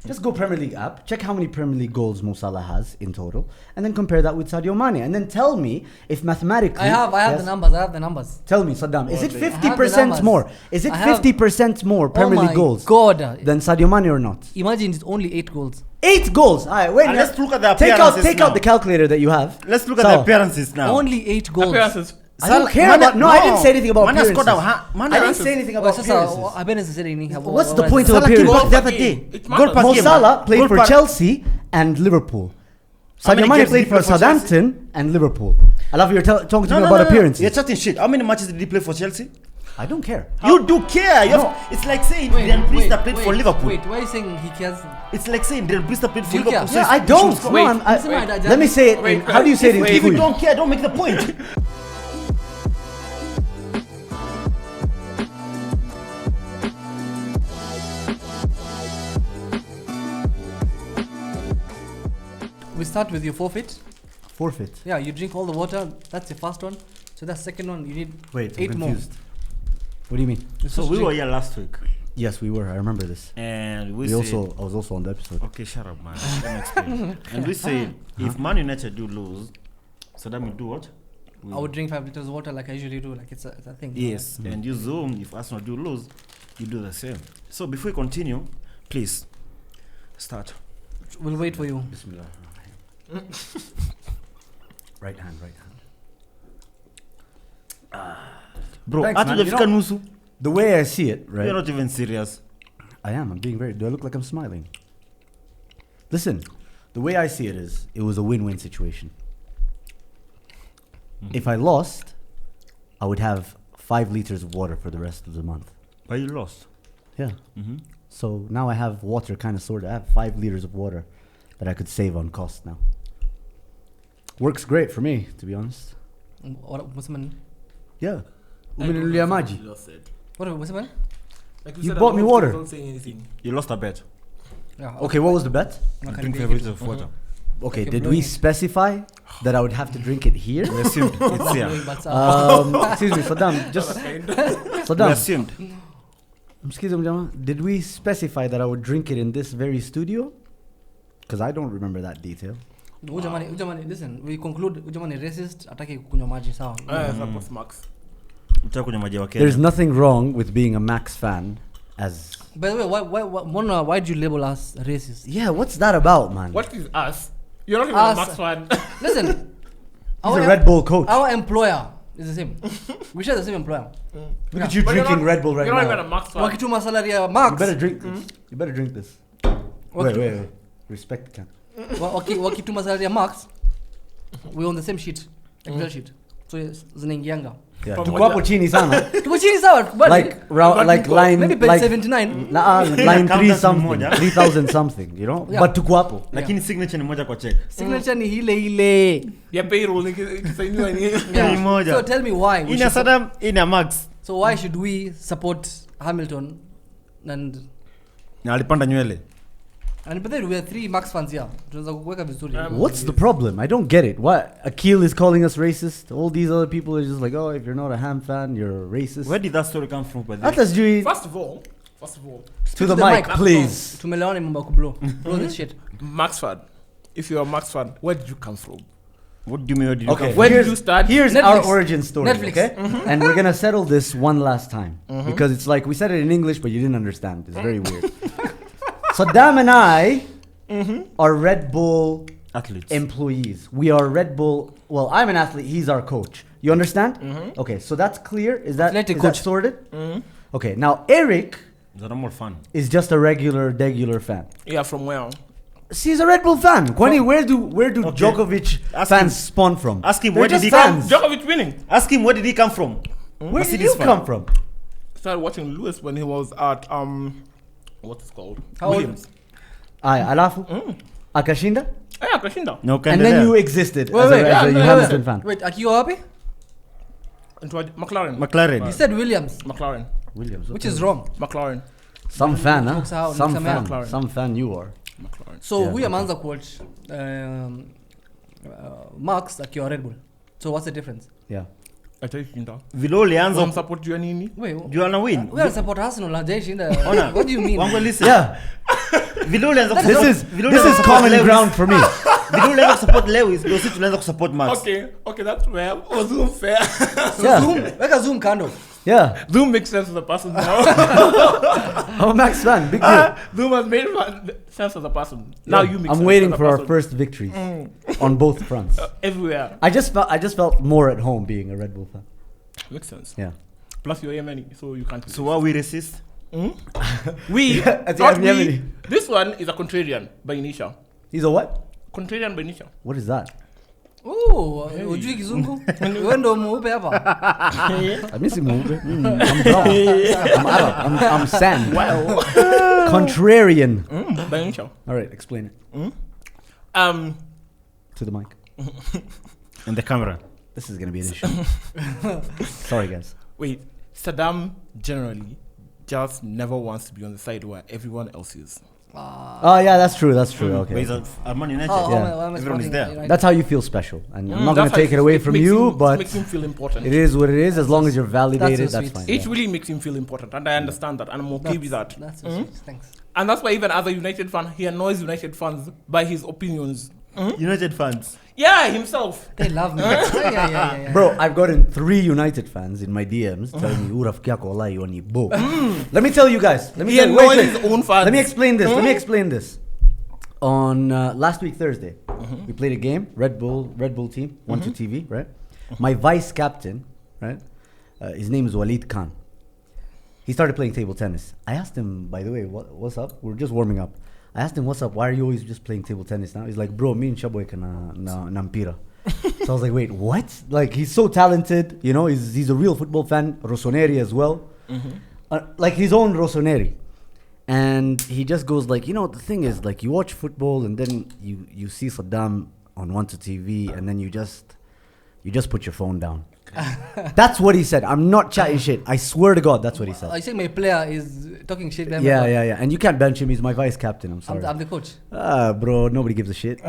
Just go Premier League app, check how many Premier League goals Mo Salah has in total, and then compare that with Sadio Mane, and then tell me if mathematically. I have the numbers. Tell me, Saddam, is it 50% more? Is it 50% more Premier League goals? God, than Sadio Mane or not? Imagine it's only 8 goals. 8 goals. All right, wait. Let's look at the appearances. Take out the calculator that you have. Let's look at the appearances now. Only 8 goals. Appearances. I don't care about. No, I didn't say anything about appearances. I didn't say anything about appearances. What's the point of appearances? The other day. Mo Salah played for Chelsea and Liverpool. Sadio Mane played for Southampton and Liverpool. I love you talking to me about appearances. You're chatting shit. How many matches did he play for Chelsea? I don't care. You do care. It's like saying Dylan Brewster played for Liverpool. Wait, why are you saying he cares? It's like saying Dylan Brewster played for Liverpool. Yeah, I don't. Let me say it. How do you say it in Kikuyu? If you don't care, don't make the point. We start with your forfeit. Forfeit. Yeah, you drink all the water. That's your first one. So that's second one. You need 8 I'm more. confused. What do you mean? So we were here last week. Yes, we were. I remember this. And I was also on the episode. Okay, shut up, man. Let me explain. And we said if Man United do lose, so then we do what? I would drink 5 liters of water like I usually do. Like it's a thing. Yes, and you zoom. If Arsenal do lose, you do the same. So before we continue, please start. We'll wait for you. Bismillah. Right hand. Bro, Thanks, man. The way I see it, right? You're not even serious. I am. I'm being very. Do I look like I'm smiling? Listen, the way I see it is, it was a win-win situation. If I lost, I would have 5 liters of water for the rest of the month. But you lost. Yeah. So now I have water, kind of, sort of. I have 5 liters of water that I could save on cost now. Works great for me, to be honest. What's the man? Yeah. What's the man? You bought me water. Don't say anything. You lost a bet. Yeah. Okay, what was the bet? Drink 5 liters of water. Okay, did we specify that I would have to drink it here? We assumed it's here. Excuse me, Saddam. Just Saddam. We assumed. Excuse me, Jama. Did we specify that I would drink it in this very studio? Because I don't remember that detail. Ujamani, listen. We conclude. Ujamani racist. Ataki kunywa maji sawa. Support Max. There's nothing wrong with being a Max fan. As by the way, why do you label us racist? Yeah, what's that about, man? What is us? You're not even a Max fan. Listen, he's a Red Bull coach. Our employer is the same. We share the same employer. Look at you drinking Red Bull right now. You're not even a Max fan. Wakituma salary Max. You better drink this. You better drink this. Wait. Respect the can. Wakituma salary Max. We on the same sheet, Excel sheet. So zinaingianga. Yeah. Tuko hapo chini sana. Tuko chini sawa. Like line maybe page 79. Line 3 something. 3000 something, you know? Yeah. But tuko hapo. Lakini signature ni moja kwa check. Signature ni ile. Ya payroll ikisainiwa ni moja. So tell me why. Ina Saddam, ina Max. So why should we support Hamilton and na alipanda nywele? And but we are 3 Max fans here. What's the problem? I don't get it. What? Akil is calling us racist. All these other people are just like, oh, if you're not a Ham fan, you're a racist. Where did that story come from? First of all, to the mic, please. To Meloni Mumbaku blow this shit. Max fan. If you're a Max fan, where did you come from? What do you mean? Where did you come from? Where did you start? Here's Netflix. our origin story. Netflix. Okay? And we're gonna settle this one last time because it's like we said it in English, but you didn't understand. It's very weird. Saddam and I are Red Bull athletes, employees. We are Red Bull. Well, I'm an athlete. He's our coach. You understand? Okay, so that's clear. Is that sorted? Okay, now Eric is just a regular fan. Yeah, from where? See, he's a Red Bull fan. Kwani, where do Djokovic fans spawn from? Ask him where did he come. Djokovic winning. Ask him where did he come from. Where did you come from? Started watching Lewis when he was at what's it called? Williams. Alafu? Akashinda? Yeah, Akashinda. No, and then you existed as a Hamilton fan. Wait, Akiyo happy? McLaren. You said Williams. Williams. Which is wrong. McLaren. Some fan, huh? McLaren. Some fan you are. McLaren. So we are coach Max Akiyo Red Bull. So what's the difference? Yeah. Vile ulianza support jua nini? Jua na win. We are support Arsenal na Jay Shinda. What do you mean? Wangu listen. Yeah. This is common ground for me. Vidu support Lewis, ndio sisi tunaanza kusupport Max. Okay, that's fair. Zoom fair. Yeah. Zoom kando. Yeah. Zoom makes sense as a person now. I'm a Max fan. Big deal. Zoom has made sense as a person. Now you make sense. I'm waiting as a for our person. first victories on both fronts. Everywhere. I just felt more at home being a Red Bull fan. Makes sense. Yeah. Plus you're Yemeni, so you can't. So why we racist? We, not we. This one is a contrarian by initial. He's a what? Contrarian by initial. What is that? Oh, ujui kizungu? Wewe ndo mweupe hapa. I'm brown. I'm Arab. I'm sand. Wow. Contrarian. By initial. All right, explain it. To the mic. And the camera. This is gonna be an issue. Sorry, guys. Wait, Saddam generally just never wants to be on the side where everyone else is. Oh yeah, that's true. Okay. But he's at Man United. Everyone is there. That's how you feel special, and I'm not gonna That's take how it away from you, but it makes him feel important. it is what it is. As long as you're validated, so that's sweet. fine. It Yeah. really makes him feel important, and I understand that, and I'm okay with that. That's so sweet. Thanks. And that's why even as a United fan, he annoys United fans by his opinions. United fans. Yeah, himself. They love me. Yeah. Bro, I've gotten 3 United fans in my DMs telling me, "Uraf kya ko wallahi yoni bo." Let me tell you guys. He annoys his own fans. Let me explain this. On last week Thursday, we played a game. Red Bull team, Onetwo TV, right? My vice captain, right? His name is Walid Khan. He started playing table tennis. I asked him, by the way, what's up? We're just warming up. I asked him, what's up? Why are you always just playing table tennis now? He's like, bro, me and Shaboy na mpira. So I was like, wait, what? Like, he's so talented, you know, he's a real football fan, Rossoneri as well. Like his own Rossoneri. And he just goes like, you know, the thing is, like, you watch football and then you see Saddam on Onetwo TV and then you just put your phone down. That's what he said. I'm not chatting shit. I swear to God, that's what he said. I think my player is talking shit. Yeah. And you can't bench him. He's my vice captain. I'm sorry. I'm the coach. Bro, nobody gives a shit.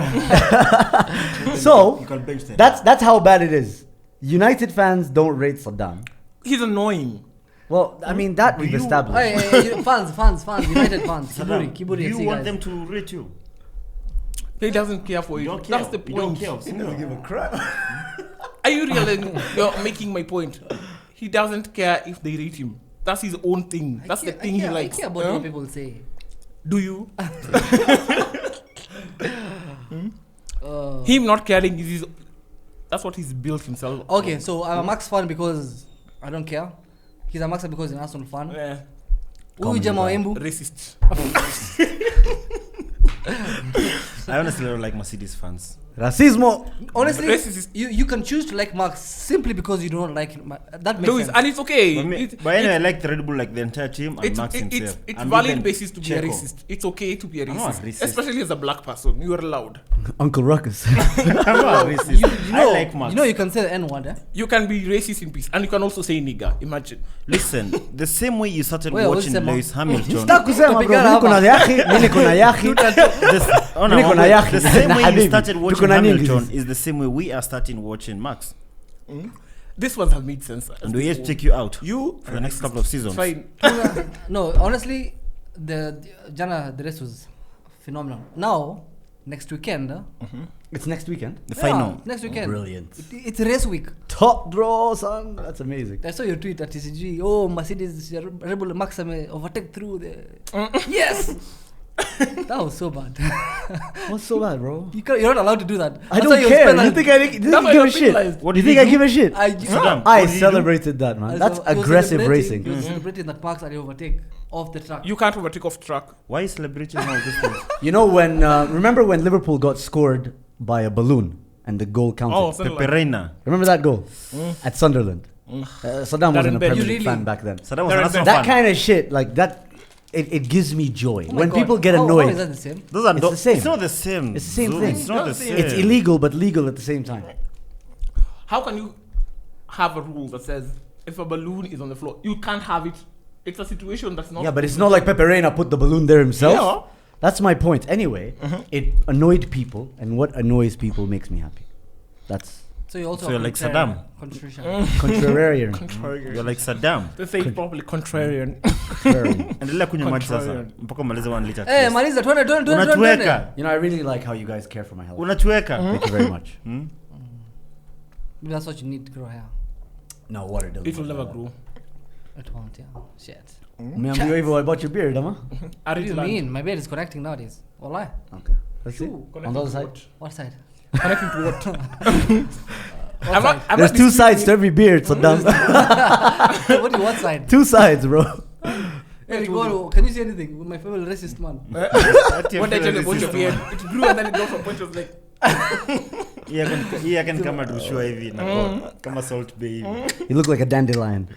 So, You can bench them. that's how bad it is. United fans don't rate Saddam. He's annoying. Well, I mean, that we've established. Hey, fans, United fans. Kiburi, You FC want guys. them to rate you? He doesn't care for you. Don't care. That's the You don't point. care. He doesn't give a crap. Are you realizing you're making my point? He doesn't care if they rate him. That's his own thing. That's the thing he likes. I care about what people say. Do you? Him not caring is his. That's what he's built himself. Okay, so I'm a Max fan because I don't care. He's a Max fan because he's an Arsenal fan. Yeah. Huyu jamaa wa Embu. Racist. I honestly don't like Mercedes fans. Racismo. Honestly, Racist. you can choose to like Max simply because you don't like him. That makes Lewis, sense. and it's okay. But anyway, I like the Red Bull, like the entire team, and Max himself. It's And valid even basis to be a Checo. racist. It's okay to be a I'm not racist. racist. Especially as a black person. You are allowed. Uncle Ruckus. I'm not racist. You know, I like Max. you know you can say the N word, eh? You can be racist in peace. And you can also say nigger. Imagine. Listen, the same way you started Wait, watching what's the Lewis Hamilton. Sitaki kusema bro, Tupigana mimi kuna hapa. yahi, mimi kuna yahi. Mimi kuna yahi. The same Na way you habibi. started watching Tuko na nini Hamilton sisi? is the same way we are starting watching Max. This ones have made sense. And we have to take you out You for the next couple of seasons. Fine. No, honestly, the race was phenomenal. Now, next weekend, It's next weekend. The final. next weekend, Brilliant. It's race week. Top draw, son. That's amazing. I saw your tweet at TCG. Oh, Mercedes Red Bull Max overtake through the. Yes. That was so bad. What's so bad, bro? You're not allowed to do that. I don't care. You think I give a shit? What You think I give a shit? Saddam, I what did he do? celebrated that, man. That's aggressive racing. He was celebrating that Max and overtake off the track. You can't overtake off track. Why is celebrating all this thing? You know when? Remember when Liverpool got scored by a balloon and the goal counted? Oh, something like Peperina. Remember that goal at Sunderland? Saddam wasn't a Ben. Premier You League really- fan back then. Saddam was There an is Arsenal That fan. kind of shit, like that, it gives me joy. Oh my When God. people get How annoyed, is that the same? Those are It's the same. It's not the same. It's the same Zoom, thing. It's not the same. it's illegal but legal at the same time. How can you have a rule that says if a balloon is on the floor, you can't have it? It's a situation that's not. Yeah, but it's not like Pepe Reina put the balloon there himself. Yeah. That's my point. Anyway, it annoyed people, and what annoys people makes me happy. That's So you're also So you're like Saddam. Contrarian. You're like Saddam. They say it properly, contrarian. Endelea kunywa maji sasa mpaka umalize 1 liter. Maliza, twende. Unatuweka. You know, I really like how you guys care for my health. Unatuweka. Thank you very much. That's what you need to grow hair. No, water doesn't. It will never grow. It won't, yeah. Shit. Remember you about your beard, huh? What do you mean? My beard is connecting nowadays. Wallah. Okay. Let's see. On the other side. What side? Connecting to what? There's 2 sides to every beard, so dumb. What side? 2 sides, bro. Hey, can you see anything? My favorite racist man. What I tell you about your beard, it grew and then it got from point of like. I can come to show hivi na kama Salt Bay hivi. You look like a dandelion.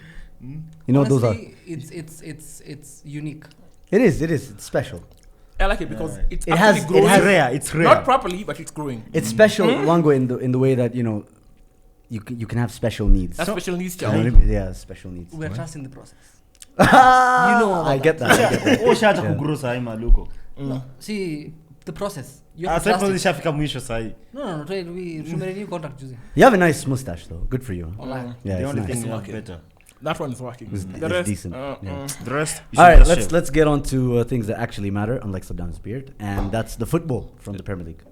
You know what those are? It's unique. It is. It's special. I like it because it's rare. It's rare. Not properly, but it's growing. It's special, Wango, in the way that you can have special needs. That's special needs, You know child. what I mean? Yeah, special needs. We're trusting the process. I get that. Ushaanza kugrow sahi maluko. See, the process. You Ah, have to sasa trust it. zishafika mwisho sahi. No. We renew contract using. You have a nice mustache, though. Good for you. Wallah. Yeah, The it's only nice. thing you have Okay. better. That one is working. It's The rest, decent. Yeah. The rest. All right, let's get on to things that actually matter, unlike Saddam's beard, and that's the football from the Premier League.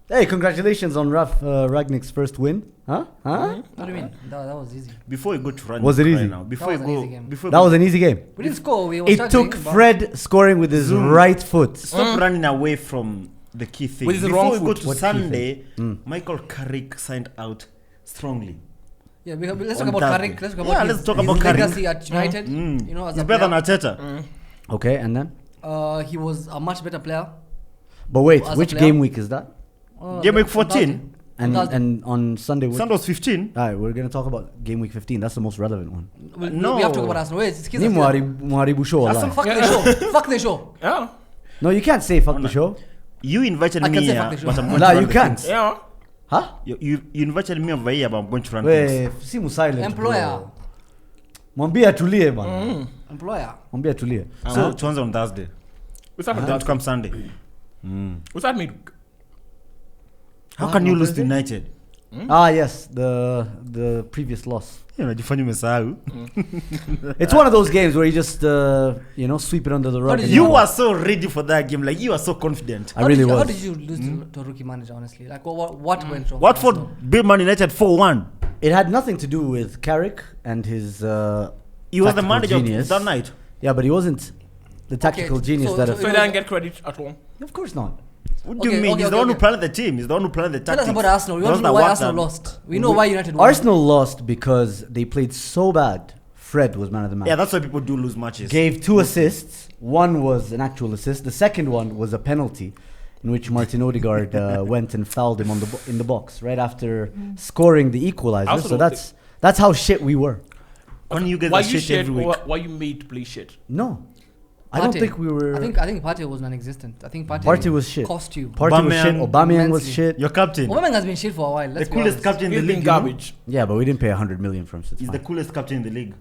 Hey, congratulations on Ragnick's first win. Huh? What do you mean? That was easy. Before you go to run, Was it easy? Now, before That you was an go, easy game. before you That go, was an easy game. We didn't score. We were It struggling, took but- Fred scoring with his Zoom. right foot. Stop running away from the key thing. With his Before wrong we go foot. to What key Sunday, thing? Michael Carrick signed out strongly. Yeah, let's On talk about Thursday. Carrick. Let's talk Yeah, about let's his, talk his about Carrick. legacy at United. You know, as He's a better player. than Arteta. Okay, and then? He was a much better player. But wait, As a which player? game week is that? Game week 14? And on Sunday, Sunday was 15. all right, we're gonna talk about game week 15. That's the most relevant one. No. We have to talk about Arsenal. Wait, it's Ni mwaribu show Arsenal Allah. Fuck the show. Fuck the show. Yeah. No, you can't say fuck the show. You invited I can me say here, fuck the show. but I'm going No, to run you the can't. things. Yeah. Huh? You invited me over here, but I'm going to run things. We simu silent. Employer. bro. Mwambie atulie bana. Employer. Mwambie atulie. So tuanze on Thursday. What's that? Then to come Sunday. What's that mean? How can you lose to United? Ah yes, the previous loss. Unajifanya umesahau. It's one of those games where you just sweep it under the rug. did and You move were on. so ready for that game. Like you were so confident. I really How was. did you lose to a rookie manager, honestly? Like, what went wrong? What for Arsenal? Big Man United 4-1? It had nothing to do with Carrick and his. He was the tactical manager genius. that night. Yeah, but he wasn't the tactical genius so- that. so So he didn't get credit at all. Of course not. What do you mean? He's the one who planned the team. He's the one who planned the Tell tactics. us about Arsenal. We want to know why Arsenal lost. We know why United won. Arsenal lost because they played so bad. Fred was man of the match. Yeah, that's why people do lose matches. Gave 2 assists. One was an actual assist. The second one was a penalty, in which Martin Odegaard went and fouled him in the box right after scoring the equalizer. Also So don't that's how shit we were. When you guys Why are you shit shit every week. or why you made to play shit? No, I don't Partey. think we were. I think Partey was non-existent. I think Partey was shit. cost you. Partey was shit. Aubameyang Aubameyang was immensely. shit. Your captain. Aubameyang has been shit for a while. The Let's be coolest honest. captain in the He's been league. you know? garbage. Yeah, but we didn't pay 100 million for him. So it's He's the fine. coolest captain in the league.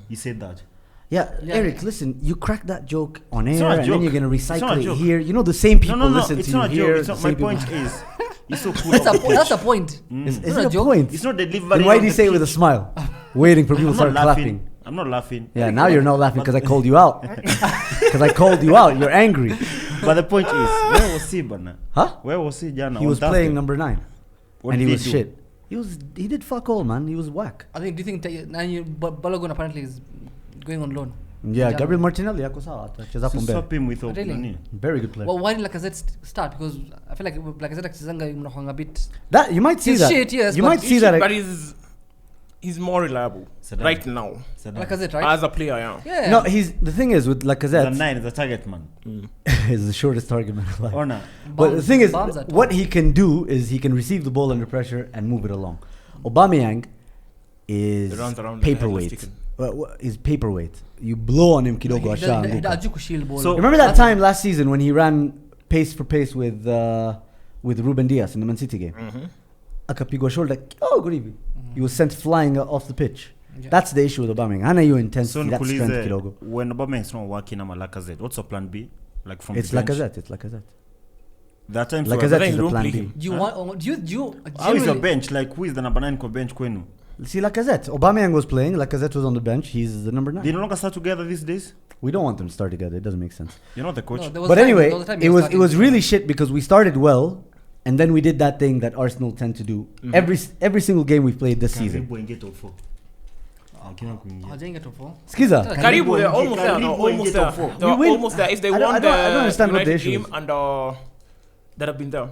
He said that. Yeah, Yeah. Eric, listen, you cracked that joke on It's air not a and then joke. you're going to It's not a recycle it joke. here. You know, the same people No, listen it's to not you a here. joke. It's the not, same my people- point is, he's so cool. That's off the pitch. that's a point. Is It's it not a a joke. point? It's not the delivery. Then why on do you the say it with a pitch. smile? Waiting for people I'm to not start laughing. clapping. I'm not laughing. Yeah, now you're not laughing because I called you out. Because I called you out. You're angry. But the point is, where was he, Bana? Huh? Where was he, Jana? He was playing number 9. What and he did was do? shit. He did fuck all, man. He was whack. I think. Do you think Balogun apparently is going on loan? Yeah, Yeah. Gabriel Martinelli yako sawa. Atacheza So pombe. swap him with Really? Nani? Very good player. Well, why did Lacazette start? Because I feel like Lacazette akizanga mnakwanga bit. That you might see He's that. shit, yes, you but might he's see He's that. shit, but he's more reliable Saddam. right now Lacazette, right? as a player. Yeah. Yeah. No, the thing is with He's a Lacazette 9, he's a target man. is the shortest target man alive. Honor. But the thing is, Bombs at what all. he can do is he can receive the ball under pressure and move it along. Aubameyang is He runs around like a paperweight. headless Is paperweight. You blow on him kidogo ashaanguka. Hajui kushield ball. So- Remember that time last season when he ran pace for pace with Ruben Diaz in the Man City game? Akapigwa shoulder. Oh, good evening. He was sent flying off the pitch. Yeah. That's the issue with Aubameyang. Hana you intensity, So that strength Nkulize, kidogo. when Aubameyang is not working, I'm a Lacazette. What's your plan B? Like from It's the bench? Lacazette. It's Lacazette. There are times Like where that then is you the don't plan play B. him. Do you want? Do you how is your genuinely- bench? Like, who is the number 9 bench kwenu? See, Lacazette. Aubameyang was playing. Lacazette was on the bench. He's the number 9. They no longer start together these days. We don't want them to start together. It doesn't make sense. You're not the coach. No, there was But time- anyway, there was time it he was starting. really shit because we started well, and then we did that thing that Arsenal tend to do every single game we've played this season. Hawajaingia top 4. Skiza. Karibu, they're almost there. Karibu No, almost there. top four. They're We win. almost there. If they I don't- won I don't the understand what the United issue game is. and that have been there.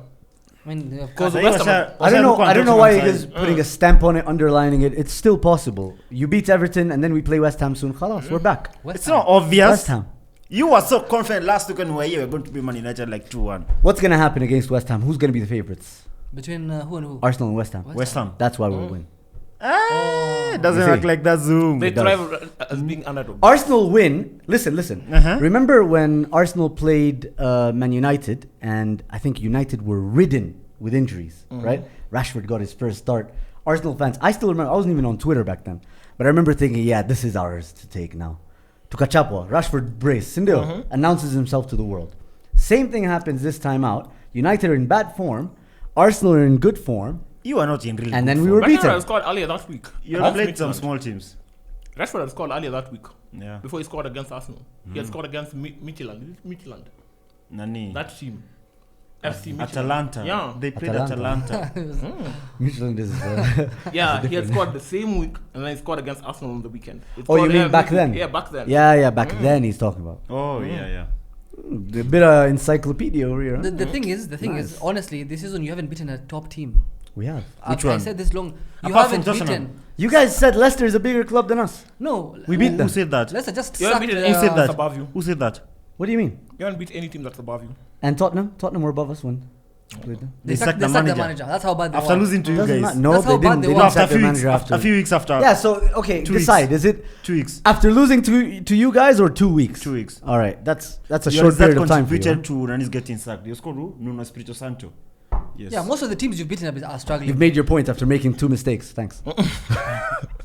I mean, of Because course. West Ham. I don't know why you guys putting a stamp on it, underlining it. It's still possible. You beat Everton, and then we play West Ham soon. Khalas, we're back. West It's Ham. not obvious. West Ham. You were so confident last week when we were here. We're going to be Man United like 2-1. What's gonna happen against West Ham? Who's gonna be the favorites? Between who and who? Arsenal and West Ham. West Ham. That's why we'll win. It doesn't You work see? like that, Zoom. They does. thrive as being underdog. Arsenal win. Listen. Uh-huh. Remember when Arsenal played Man United, and I think United were ridden with injuries, right? Rashford got his first start. Arsenal fans, I still remember, I wasn't even on Twitter back then, but I remember thinking, yeah, this is ours to take now. Tukachapwa, Rashford brace, Sindio announces himself to the world. Same thing happens this time out. United are in bad form, Arsenal are in good form, You are not in real and good then we form. were Rashford beaten. had scored earlier that week. You Against played some Midtjylland. small teams. Rashford had scored earlier that week. Yeah. Before he scored against Arsenal. He had scored against Midtjylland. Nani? That team. FC Midtjylland. Atalanta. Yeah. They played Atalanta. Atalanta. Michelin is, Yeah, he had scored the same week and then he scored against Arsenal on the weekend. He Oh, you scored mean every back week. then? Yeah, back then. yeah, back then he's talking about. Oh, yeah. A bit of encyclopedia over here. Huh? The thing is, Nice. honestly, this season you haven't beaten a top team. We have. Which I one? said this long. You Apart from haven't Tottenham. beaten. You guys said Leicester is a bigger club than us. No, We beat them. Who said that? Leicester just You haven't sucked. beaten Who said that? above you. Who said that? What do you mean? You haven't beat any team that's above you. And Tottenham were above us when played them. They sacked the the manager. manager. That's how bad they After were. losing to you Doesn't guys. matter. No, That's they how bad didn't. they They were. didn't After sack a few their weeks. manager after. A few weeks after. Yeah. So okay, 2 weeks. decide. Is it 2 weeks. after losing to you guys or 2 weeks? 2 weeks. All right. That's a Your short result period of time for you. contributed to Rani's getting sacked. You scored who? Nuno Espirito Santo. Yes. Yeah, most of the teams you've beaten are struggling. You've made your point after making 2 mistakes. Thanks.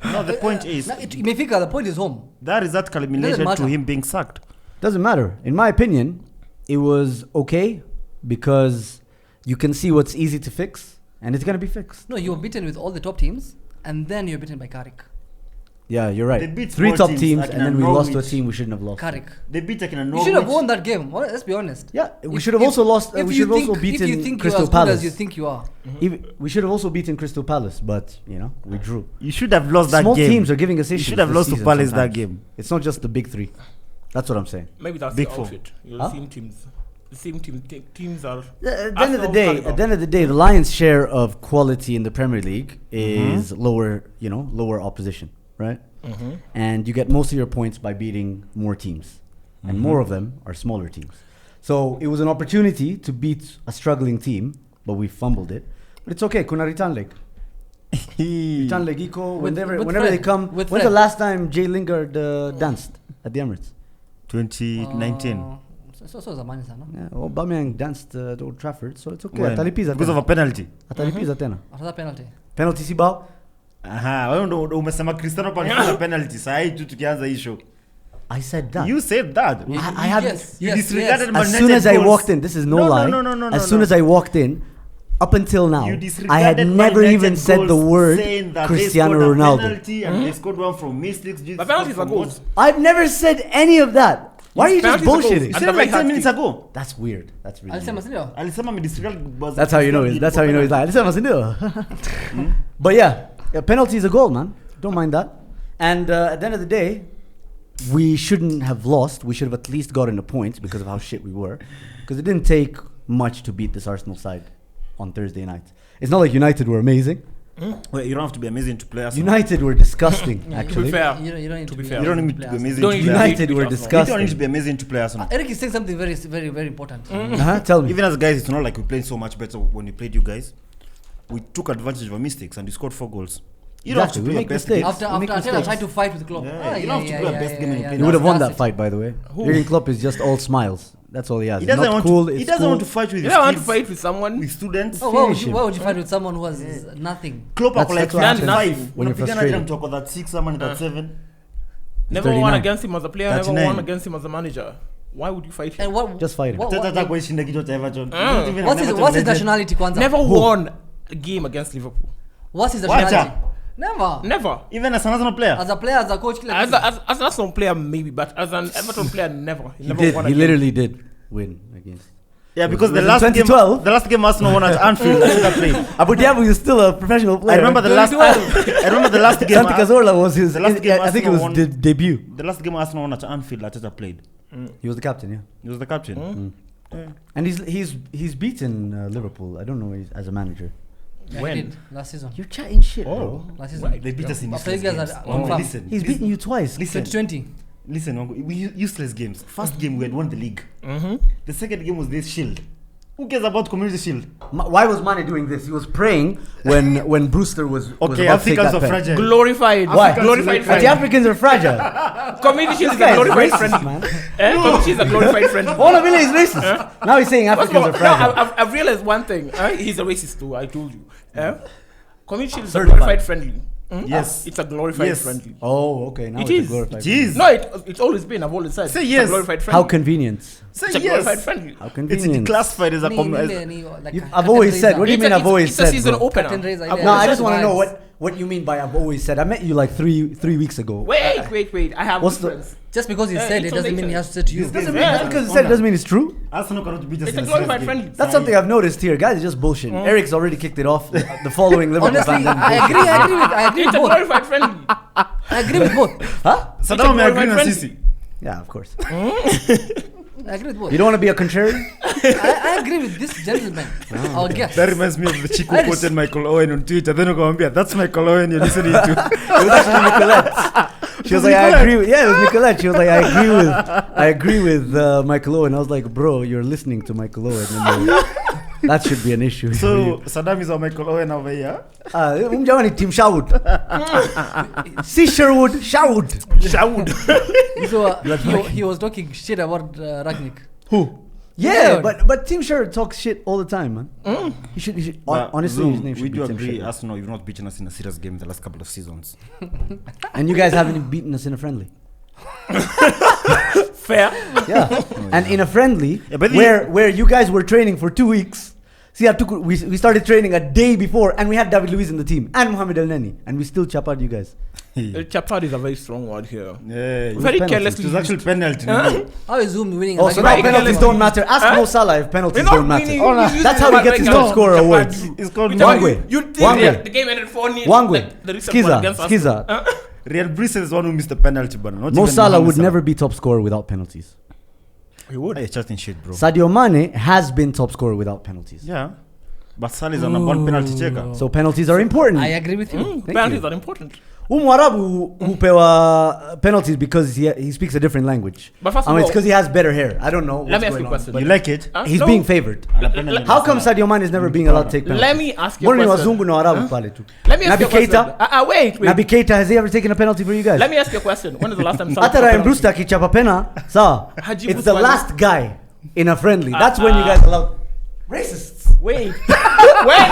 No, the point is Benfica, the point is home. that is that culmination to matter. him being sacked. Doesn't matter. In my opinion, it was okay because you can see what's easy to fix, and it's gonna be fixed. No, you were beaten with all the top teams, and then you were beaten by Carrick. Yeah, you're They right. beat 3 small top teams teams, like and then we Norwich. lost to a team we shouldn't have lost. Carrick. They beat like in a You Norwich. should have won that game. Let's be honest. Yeah, we If- should have if- also lost. if We you should have also think- if you beaten think Crystal you're as good Palace. as you think you are. We should have also beaten Crystal Palace, but we drew. You should have lost that Small game. teams are giving us You issues. should have this lost to season Palace that sometimes. game. It's not just the big 3. That's what I'm saying. Maybe that's Big the four. outfit. You're Huh? the same teams. The same teams are. At the end of the Arsenal day, caliber. at the end of the day, the lion's share of quality in the Premier League is lower opposition, right? And you get most of your points by beating more teams, and more of them are smaller teams. So it was an opportunity to beat a struggling team, but we fumbled it. But it's okay. Kuna return leg. Return leg eco. Whenever Fred, they come. with When's the Fred. last time Jay Lingard danced at the Emirates? 2019. So zamani sana. Yeah, Aubameyang danced at Old Trafford, so it's okay. When? Atalipiza Because of a penalty. Atalipiza tena. After penalty. Penalty si bao. Aha, wewe ndo umesema Cristiano palifunga penalty saa hii tu tukianza hii show. I said that. You said that. I have. You disregarded Man As soon as United I goals. walked in, this is no lie. No, As soon as I walked in, up until now, You I had disregarded Man never United even said the goals word saying that Cristiano they scored a Ronaldo. penalty and they scored one from mistakes. But penalties are goals. I've never said any of that. Why are you just Penalties are goals. bullshitting? You And said the it like very 10 minutes hard ago. That's weird. That's really Alisema weird. sindio? Alisema disregard was That's how you know. That's how you know he's lying. Listen, Masindio. But yeah, penalty is a goal, man. Don't mind that. And at the end of the day, we shouldn't have lost. We should have at least gotten a point because of how shit we were. Because it didn't take much to beat this Arsenal side on Thursday night. It's not like United were amazing. Well, you don't have to be amazing to play Arsenal. United were disgusting, Yeah, To be actually. fair. You don't need To to be fair. You don't need to be players. amazing Don't to need play to Arsenal. United were Arsenal. You don't need to disgusting. be amazing to play Arsenal. Eric is saying something very, very, very important. Tell me. Even as guys, it's not like we played so much better when we played you guys. We took advantage of our mistakes and we scored 4 goals. You don't have to Exactly, we play your make best mistakes. game. After make Arteta mistakes. tried to fight with Klopp. Yeah, you don't have to play your best game when you play He would have won That's that fight, by the way. Who? Jurgen Klopp is just all smiles. That's all he has. He He's doesn't not want cool. to. He It's doesn't cool. want to fight with You his don't want to kids, fight with someone. with students. Oh, why would, Finish you, him. why would you fight with someone who has nothing? Klopp That's- ako like that's what happens 35. when you're Unapigana frustrated. na mtu ako that 6 someone that 7. Never won 39. against him as a player, never 39. won against him as a manager. Why would you fight him? And what? Just fight him. What's his nationality, Kwanzaa? Never won a game against Liverpool. What's his nationality? Never. Even as an Arsenal player. As a player, as a coach, As an Arsenal player, maybe, but as an Everton player, never. He won a He game. literally did win against. Yeah, because Was it 2012? game Arsenal won at Anfield. Abu Dhabi is still a professional player. I remember the last game. Santi Cazorla was his. The last game I think it Arsenal was the debut. The last game Arsenal won at Anfield, Arteta played. He was the captain, yeah. He was the captain. And he's beaten Liverpool. I don't know as a manager. Yeah, When? he did last season. You're chatting shit, bro. Last season. They beat us in After useless you guys games. are on farm. Listen, He's beaten you twice. Listen, 2020. listen, we useless games. First game we had won the league. Mm-hmm. The second game was this shield. Who cares about Community Shield? Why was Mane doing this? He was praying when Brewster was Okay, about to take Africans that are pen. fragile. Glorified. Why? Glorified But friend. the Africans are fragile. Community Shield is This a guy is glorified racist, friend. man. Community Shield is a glorified friend. Olamile is racist. Now he's saying Africans are No, fragile. I've realized one thing. He's a racist too. I told you. Community Shield is a Certified. glorified friendly. Yes. It's a glorified Yes. friendly. Oh, okay. Now It it's is. a glorified. It is. No, it's always been. I've always said. Say it's yes. a glorified friendly. How convenient. Say It's a glorified yes. friendly. How It's convenient. classified as a I've always said. What do you mean I've always It's said? a season bro? opener. Curtain raiser, I've yeah. No, always I just said- want to know Vibes. what you mean by I've always said. I met you like three weeks ago. Wait. I have What's the- difference. Just because he Yeah, said it it's doesn't mean he has to say to you. Doesn't mean Yeah. just because it said it doesn't mean it's true. Arsenal cannot beat us It's in a serious glorified game. friendly. That's something I've noticed here, guys. It's just bullshit. Eric's already kicked it off. The following Liverpool Honestly, fan didn't I bullshit. agree with It's a both. glorified friendly. I agree with both. Huh? Saddam may agree glorified with friendly. Sisi. Yeah, of course. I agree with both. You don't want to be a contrarian? I agree with this gentleman. Our guest. That reminds me of the chick who That is- quoted Michael Owen on Twitter. Then Okwambia, that's Michael Owen you're listening to. It was actually Nicolette. She was like, I agree with. Yeah, it was Nicolette. She was like, I agree with Michael Owen. I was like, bro, you're listening to Michael Owen. And that should be an issue. So Saddam is our Michael Owen over here. Umjawani team Sherwood. See Sherwood, Sherwood. So he was talking shit about Ragnick. Who? Yeah, but Team Sherwood talks shit all the time, man. He should But honestly, Zoom, his name should we be do Tim agree, Sherwood. Arsenal, you've not beaten us in a serious game the last couple of seasons. And you guys haven't beaten us in a friendly. Fair. Yeah. And in a friendly, Yeah, but where you guys were training for 2 weeks. See, we started training a day before, and we had David Luiz in the team, and Mohamed El Neni, and we still chap out you guys. Chapad is a very strong word here. Yeah, Very penalty. carelessly it was actually used. penalty. How is Zoom winning? Oh, so Ragnick? now Right, penalties let's- don't matter. Ask Huh? Mo Salah if penalties We're not don't matter. winning. Oh, no. He's That's using how he the gets his word top like scorer Chapad. awards. It's called Wangwe. You think Wangwe. the game ended 4-0. Wangwe. Like the recent one against Skiza. us. Skiza. Real Brice is the one who missed the penalty, but not Mo even Salah Mohamed would never be top scorer without penalties. He would. Hey, chatting shit, bro. Sadio Mane has been top scorer without penalties. Yeah. But Salah is on a one penalty checker. So penalties are important. I agree with you. Penalties you. are important. Mwarabu hupewa penalties because he speaks a different language. But first of It's all- because he has better hair. I don't know. Let me what's ask you going a on, question. but You like it? Huh? He's No. being favored. How come Sadio Mane is never being allowed to take penalties? Let me ask you a Mbona ni question. wazungu na Waarabu pale tu? Let me ask you Naby a question. Keita? Wait. Naby Keita, has he ever taken a penalty for you guys? Let me ask you a question. When is the last time Salah Hata took a Ryan penalty? Brewster akichapa pena, sawa. Haji It's the Buswali. last guy in a friendly. That's when you guys allow racists. Wait. When?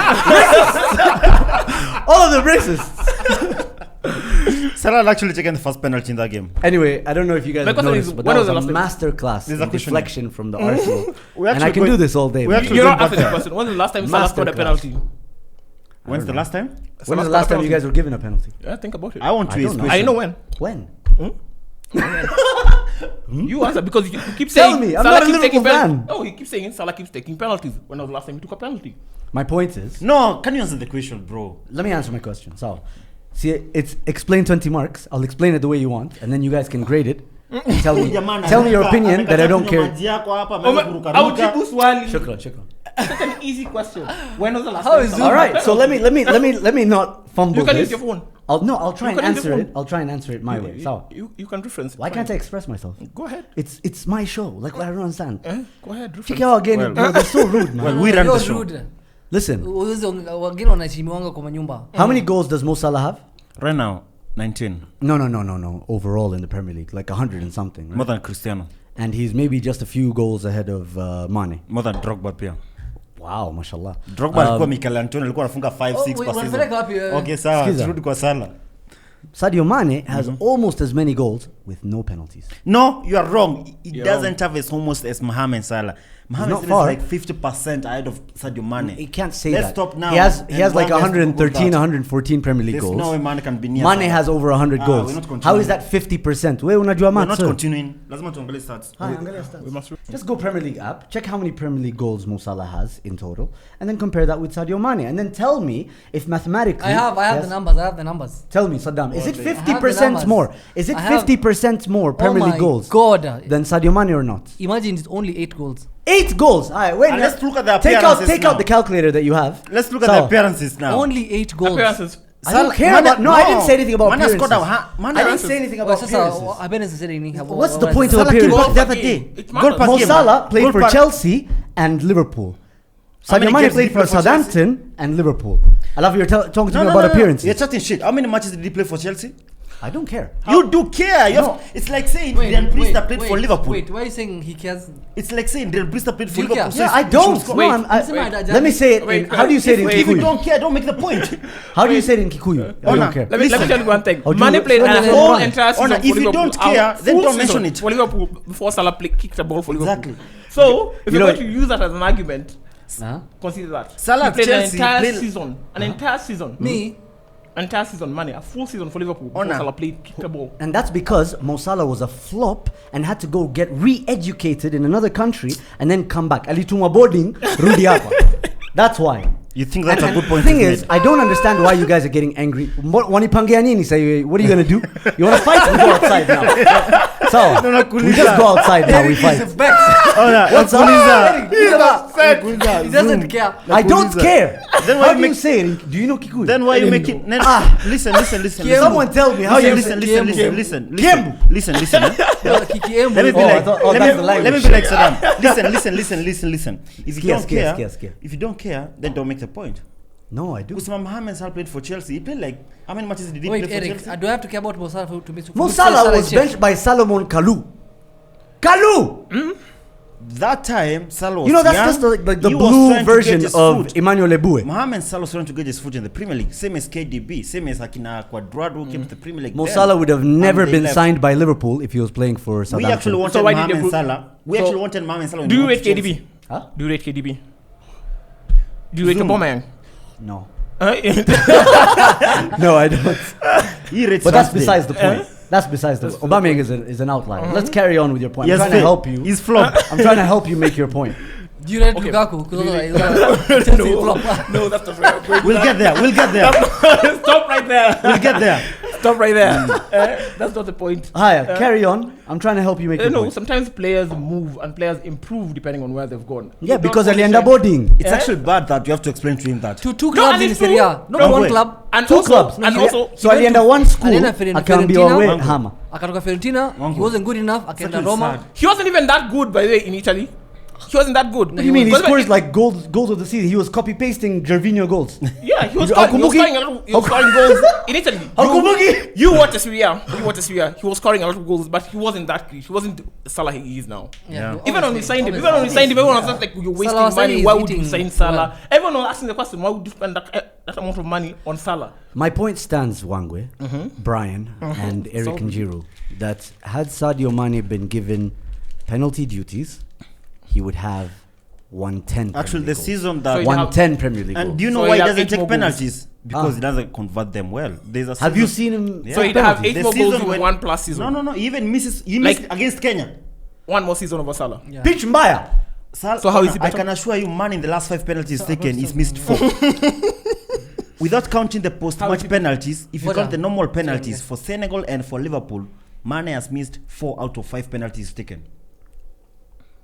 All of them racists. Salah had actually taken the first penalty in that game. Anyway, I don't know if you guys My have question noticed, is, but when that was was the a last time- master class There's a in question. deflection from the Arsenal. We And I actually can do going- this all day. we man. actually You're not going asking the back question. When is the last time Salah scored a Masterclass. penalty? When's the last time? When was Salah the last scored a time you guys were given a penalty? Yeah, think about it. I want to I ask don't know. question. I know when. When? You answer because you keep Tell saying me, I'm Salah not a keeps taking Liverpool penalties. fan. No, he keeps saying Salah keeps taking penalties. When was the last time he took a penalty? My point is, No, can you answer the question, bro? let me answer my question. So, see, it's explain 20 marks. I'll explain it the way you want, and then you guys can grade it. And tell me your opinion that I don't care. Aujibu swali. Shukran. Such an easy question. When was the last How time is Salah All took a right, so penalty? let me not fumble You can this. use your phone. I'll try You and can use answer your it. phone. I'll try and answer it my way. So, You can reference. why can't I express myself? Go ahead. It's my show. Like, I don't understand. Go ahead. Check Reference. out again, Well- bro. They're so rude, man. Well, we run the You're show. rude. Listen, Wengine wanaheshimiwanga kwa manyumba. how many goals does Mo Salah have? Right now, 19. No. Overall in the Premier League, like 100 and something. Right? More than Cristiano. And he's maybe just a few goals ahead of Mane. More than Drogba pia. Wow, mashallah. Drogba alikuwa Mikel Antonio alikuwa anafunga 5-6 per wanapeleka season. wapi, Okay, sawa. Skiza. Turudi kwa Salah. Sadio Mane has almost as many goals with no penalties. No, you are wrong. He You're doesn't have as almost as Mohamed Salah. Mohamed not Salah far. is like 50% ahead of Sadio Mane. He can't say Let's that. stop now. He has and like one less 113, Google that. 114 Premier League There's goals. no way Mane can be near Mane Salah. has over 100 we're goals. not How is continuing. that 50%? Wewe unajua We're maths, not sir. continuing. Lazima tuangalie stats. Hi, angalia stats. We must. Just go Premier League app, check how many Premier League goals Mo Salah has in total, and then compare that with Sadio Mane, and then tell me if mathematically. I have Yes. the numbers. Tell me, Saddam, is it I have the 50% numbers. more? Is it I have- 50% more Premier League goals God. than Sadio Mane or not? Imagine it's only 8 goals. 8 goals. All right, wait. And let's look at the take appearances now. out the calculator that you have. Let's look at Salah. the appearances now. Only 8 goals. Appearances. I don't care about. No, I didn't say anything about Mane appearances. scored I didn't say anything about appearances. What's What's the point of Salah came appearances? back the other day. It Goal matters. per Mo game. Salah played Goal for per- Chelsea and Liverpool. How Sadio many Mane games played did he for play for Chelsea? Southampton and Liverpool. I love you're talking to No, me no, about no, no. appearances. You're chatting shit. How many matches did he play for Chelsea? I don't care. You do care. No. It's like saying Dean Priester played for Liverpool. Wait, why are you saying he cares? It's like saying Dean Priester played for Do you Liverpool. care? so Yeah, I he should don't. score. No, Wait, let me say it. wait, How do you say it in If you Kikuyu? don't care, don't make the point. How do you say it in Kikuyu? I Honor. don't care. Let me Listen. tell you one thing. Oh, do Mane you- played Honor, a Honor, whole Honor. entire season Honor, for if you Liverpool. don't care, then Full don't season mention it. for Liverpool before Salah kicked the ball for Liverpool. Exactly. So if You you're know- going to use that as an argument, Huh? consider that. Salah He played Chelsea an entire played- season. An entire season. Entire season, Mane, a full season for Liverpool before Honor. Salah kicked the ball. And that's because Mo Salah was a flop and had to go get re-educated in another country and then come back. Alitumwa boarding, rudi hapa. That's why. You think that's And a good point? The thing you've is, made? I don't understand why you guys are getting angry. Wanipangia nini? Say, what are you gonna do? You wanna fight? We go outside now. So we just go outside now. We fight. What's up? He doesn't care. I don't care. Then why How you do you make- say it? Do you know Kikuyu? Then why you make it? Listen. Someone tell me how you Listen. Kiembu. Listen. Kikiemu. Let me be Oh, I like, thought- oh, that's the let me language. be like Saddam. Listen. If you don't care, Skia. if you don't care, then don't make the point. No, I do. Usman Mohamed Salah played for Chelsea. He played like how many matches did he Wait, play for Eric, Chelsea? do I have to care about Mo Salah to be Mo Salah was benched by Salomon Kalou. Kalou! That time, Salah was You know, that's young. just like the He was blue trying to version get his of foot. Emmanuel Eboué. Mohamed Salah was trying to get his foot in the Premier League, same as KDB, same as Akina Cuadrado came to the Premier League. Mo then. Salah would have never And they been left. signed by Liverpool if he was playing for We Southampton. actually wanted So why did they Mohamed go- Salah. We so- actually wanted Mohamed Salah. when Do he you went rate to Chelsea. KDB? Huh? Do you rate KDB? Do you rate Zoom. Aubameyang? No. Huh? No, I don't. He rates But that's Ramsdale. besides the point. That's besides the point. Aubameyang is an outlier. Let's carry on with your point. He I'm has trying to failed. help you. He's flopped. I'm trying to help you make your point. Do you rate Okay. Lukaku? Because Chelsea flop. No, that's not right. We'll get there. Stop right there. We'll get there. Stop right there. That's not the point. Hiya, carry on. I'm trying to help you make your No, point. sometimes players move and players improve depending on where they've gone. Yeah, You because don't alienda only say- boarding. It's actually bad that you have to explain to him that. Two No, clubs and in it's Serie true. A. Not No one way. club. And Two also, clubs. And Yeah. also, So alienda one school, Alienda akaambiwa we Fiorentina. hama. Akatoka Fiorentina. He wasn't good enough. Akaenda Exactly, Roma. sad. he wasn't even that good, by the way, in Italy. He wasn't that good. What do you mean? He Because scores like goals of the season. He was copy pasting Gervinho goals. Yeah, he was You- scoring, he was Hakumbuki? scoring a lot of, he was scoring goals in Italy. Hakumbuki? You watch the Serie A. He was scoring a lot of goals, but he wasn't that great. He wasn't Salah he is now. Yeah. Even when we signed him, Obviously. everyone was just like, you're wasting Salah was money. saying Why he's would you eating sign Salah? well. Everyone was asking the question, why would you spend that amount of money on Salah? My point stands, Wangwe, Brian, and Eric Njiru, that had Sadio Mane been given penalty duties, he would have 110. Actually, Premier the League season goals. that. So he 110 Premier League And goals. do you know So why he he'd have doesn't 8 take more goals. penalties? Because he doesn't convert them well. There's a Have you season- seen him? Yeah. So take he'd have penalties? 8 The more goals season in when- 1 plus season. No. He even misses. He Like- missed against Kenya. One more season over Salah. Yeah. Pitch Mbaya. So how is he I better? can assure you, man, in the last 5 penalties taken, he's missed 4. Without counting the post-match penalties, if you What count are- the normal penalties for Senegal and for Liverpool, Mane has missed 4 out of 5 penalties taken.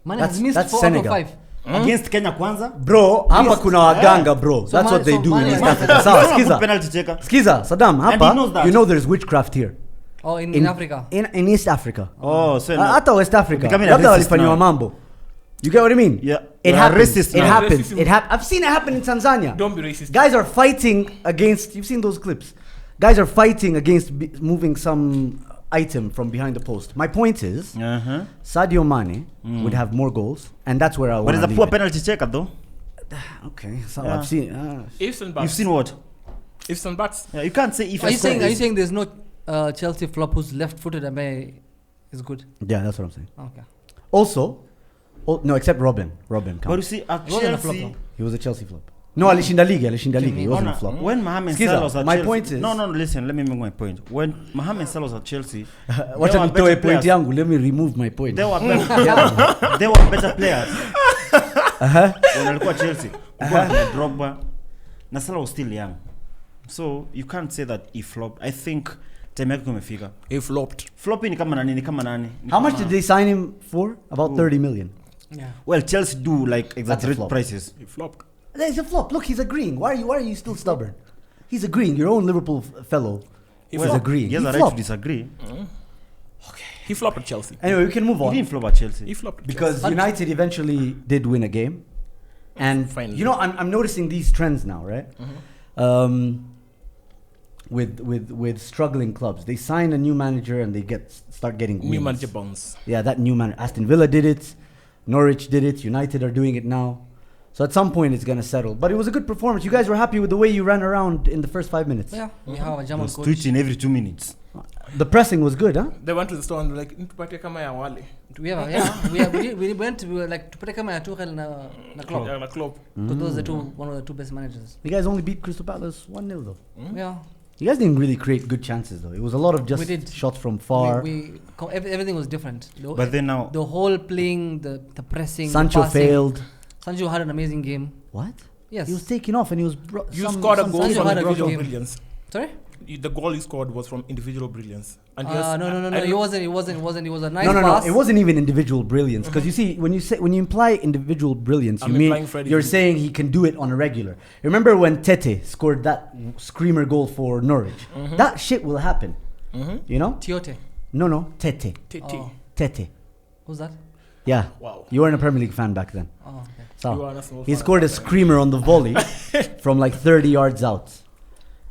Mane That's- has missed that's 4 Senegal. out of 5. Against Kenya kwanza. Bro, hapa kuna waganga, bro. That's what they do in East Africa. Sawa, He's not a good skiza. penalty taker. Skiza, Saddam, And he knows hapa, that. you know there's witchcraft here. Oh, in Africa. In East Africa. Oh, so Hata West Africa. becoming a Labda racist walifanyiwa now. mambo. You get what I mean? Yeah. It You're a happens. racist It now. happens. Racism. I've seen it happen in Tanzania. Don't be racist. Guys are fighting against. You've seen those clips. Guys are fighting against moving some item from behind the post. My point is, Sadio Mane would have more goals, and that's where I want But to he's a leave poor it. penalty taker, though. Okay, so Yeah. I've seen. Ifs and buts. You've seen what? Ifs and buts. Yeah, you can't say if Are you I score saying this. there's no Chelsea flop who's left-footed and may He's good. Yeah, that's what I'm saying. Okay. Also, no, except Robin. Robin But you counts. see, at He wasn't a flop, Chelsea, though. He was a Chelsea flop. No, alishinda league. He wasn't a flop. when Mohamed Skiza, Salah was at my Chelsea, point is- no, listen, let me make my point. When Mohamed Salah was at Chelsea, Wacha there were nitoe better point players. yangu. Let me remove my point. There were better, there were better players. When alikuwa Chelsea, kulikuwa na Drogba, na Salah was still young. So you can't say that he flopped. I think time yake imefika. He flopped. Flopping ni kama nani, ni kama nani. How much did they sign him for? About 30 million. Yeah. Well, Chelsea do like exaggerate flop. prices. He flopped. It's a flop. Look, he's agreeing. Why are you still stubborn? He's agreeing. Your own Liverpool fellow is agreeing. He has He a right to flopped. disagree. He flopped at Chelsea. Anyway, we can move He on. didn't flop at Chelsea. He flopped at Because Chelsea. United eventually did win a game. And, Finally. you know, I'm noticing these trends now, right? With struggling clubs. They sign a new manager and they start getting New wins. manager bounce. Yeah, that new manager. Aston Villa did it. Norwich did it. United are doing it now. So at some point it's going to settle. But it was a good performance. You guys were happy with the way you ran around in the first 5 minutes. Yeah. We have a He German was coach. twitching every 2 minutes. The pressing was good, huh? They went to the store and were like, "Nitupatie kama ya wale." We were like to put a camera Tuchel na Klopp. Yeah, na Klopp. Because those are one of the two best managers. You guys only beat Crystal Palace 1-0 though. Yeah. You guys didn't really create good chances though. It was a lot of just We did. shots from far. Everything was different. But then now, The whole playing, the pressing, Sancho the passing. failed. Sancho had an amazing game. What? Yes. He was taken off and he was You scored a goal Sancho from had a good individual game. brilliance. Sorry? The goal he scored was from individual brilliance. And yes, No. It wasn't. It was a nice No. pass. It wasn't even individual brilliance because you see when you imply individual brilliance, I'm you mean implying Freddie you're Gill. saying he can do it on a regular. Remember when Tete scored that screamer goal for Norwich? That shit will happen. You know? Tiote. No, Tete. Oh. Tete. Who's that? Yeah. Wow. You weren't a Premier League fan back then. Oh, okay. So You are a small he fan scored a at that time. screamer on the volley from like 30 yards out.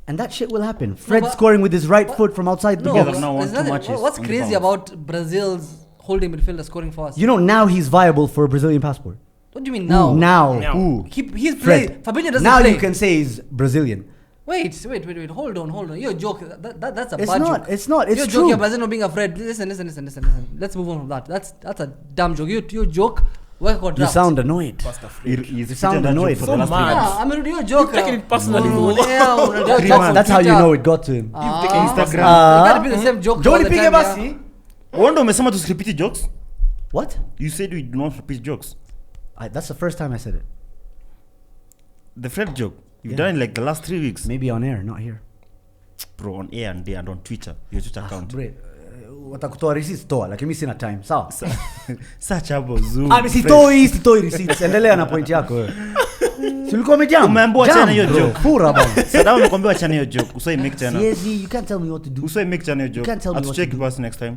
And that shit will happen. Fred but- scoring with his right foot from outside the Together box. now there's two nothing- matches what's on the crazy bounce. about Brazil's holding midfielder scoring for us? You know, now he's viable for a Brazilian passport. What do you mean now? Now. Now. Who? He's Fred. playing. Fabinho doesn't Now play. you can say he's Brazilian. Wait. Hold on. You're a joke. That's a It's bad not. joke. It's not. It's You're true. joking. Brazil not being afraid. Listen. Let's move on from that. That's a damn joke. You joke. Work or You draft. sound annoyed. Pastor Fred. He's sound repeated that joke annoyed. for So the last mad. 3 months. Yeah, I mean, you're a joke. You've taken it personally, though. Yeah, Three months. That's how you know it got to him. You've taken it Instagram. personally. You gotta be the same joke. Johnny all the Pige time, yeah. basi. Wonder umesema tusirepeat jokes? What? You said we do not repeat jokes. That's the first time I said it. The Fred joke. You've Yeah. done it like the last 3 weeks. Maybe on air, not here. Bro, on air and on Twitter. Your Twitter account. Great. Watakutoa receipts toa, lakini mimi sina time. Sawa. Search hapo Zoom. Sitoi receipts. Endelea na point yako wewe. Si ulikuwa umejam? Umeambiwa Jam, achana hiyo bro. joke. Fura bana. Saddam amekwambia achana hiyo joke. Usoi make tena. Siezi, you can't tell me what to do. Usoi make tena hiyo joke. can't tell me what Atucheck to do. basi next time.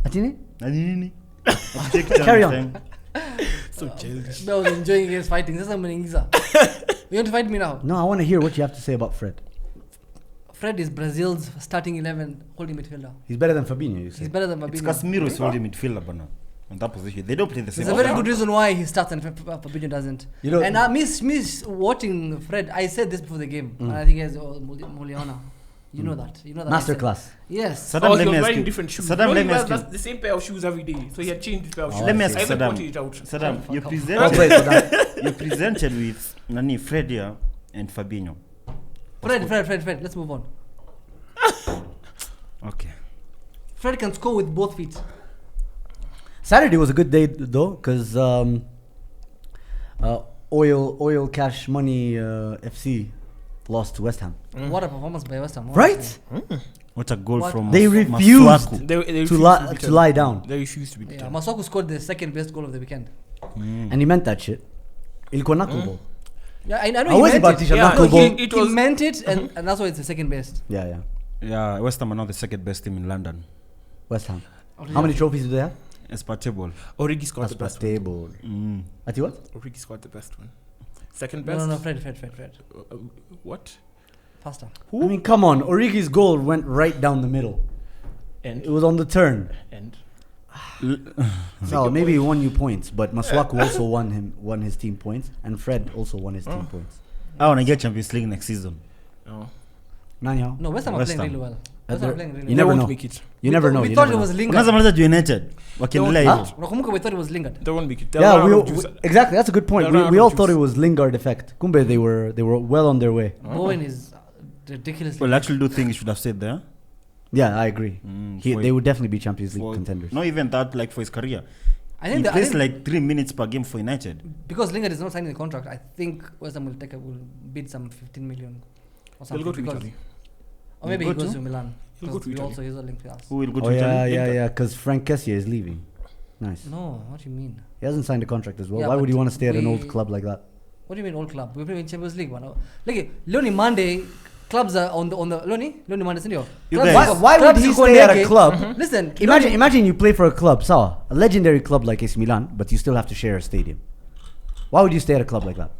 Atini? Na nini? Atucheck tena Carry next on. time. So childish. I was enjoying his fighting. Sasa mnaingiza. You want to fight me now? No, I want to hear what you have to say about Fred. Fred is Brazil's starting 11 holding midfielder. He's better than Fabinho, you He's say. better than It's Fabinho. Casemiro is holding midfielder bana. On that position. They don't play the same. There's a very good reason why he starts and Fabinho doesn't. You know- And I miss watching Fred. I said this before the game. And I think he has Muliana. You know that. You know that. I said- Masterclass. Yes. Saddam, Oh, let he me was ask wearing you. different shoes. Saddam, No, let he me ask wears you. the same pair of shoes every day. So he had changed his pair of shoes. Let me I ask you, even Saddam. pointed it out. Saddam, you Well presented played, Saddam. you presented with Nani Fred here and Fabinho. Fred. Let's move on. Okay. Fred can score with both feet. Saturday was a good day though, because Oil Cash Money FC lost to West Ham. What a performance by West Ham. Right? What a goal What? from They Masuaku. refused They to refused be to lie down. They refused to be Yeah, beaten. Masuaku scored the second best goal of the weekend. And he meant that shit. Ilikuwa knuckleball. Yeah, I know Hawezi he meant batisha it. Yeah, knuckleball. he- it He was- meant it, and that's why it's the second best. Yeah. Yeah, West Ham are now the second best team in London. West Ham. How many trophies do they have? As per table. Origi scored the That's best one. table. Mm. Ati what? Origi scored the best one. Second best? No, Fred. What? Faster. I mean, come on. Origi's goal went right down the middle. And It was on the turn. and So maybe he won you points, but Masuaku also won his team points, and Fred also won his team points. I want to get Champions League next season. oh. Nani hao? No, West Ham are West playing Ham. really well. You never know. Make it. You never know. We thought it was Lingard. Unaweza maliza United wakiendelea hivyo. Unakumbuka we thought it was Lingard. They won't make it. Exactly. That's a good point. We all thought it was Lingard effect. Kumbe they were well on their way. Bowen is ridiculously. Well, actually, do think he should have stayed there. Yeah, I agree. They would definitely be Champions League contenders. Not even that, like for his career. I think he plays like 3 minutes per game for United. Because Lingard is not signing the contract, I think West Ham will bid some 15 million or something. He'll go to Italy. Or maybe he goes to Milan. He'll go to Italy. Also he's a link to us. Who will go to Italy? Yeah. Because Frank Kessie is leaving. Nice. No, what do you mean? He hasn't signed a contract as well. Yeah, why would but you want to stay at an old club like that? What do you mean old club? We play in Champions League one. Like Leone Monday clubs are on the Leone Monday senior. Why would he stay at a club? Listen, imagine you play for a club, a legendary club like AC Milan, but you still have to share a stadium. Why would you stay at a club like that?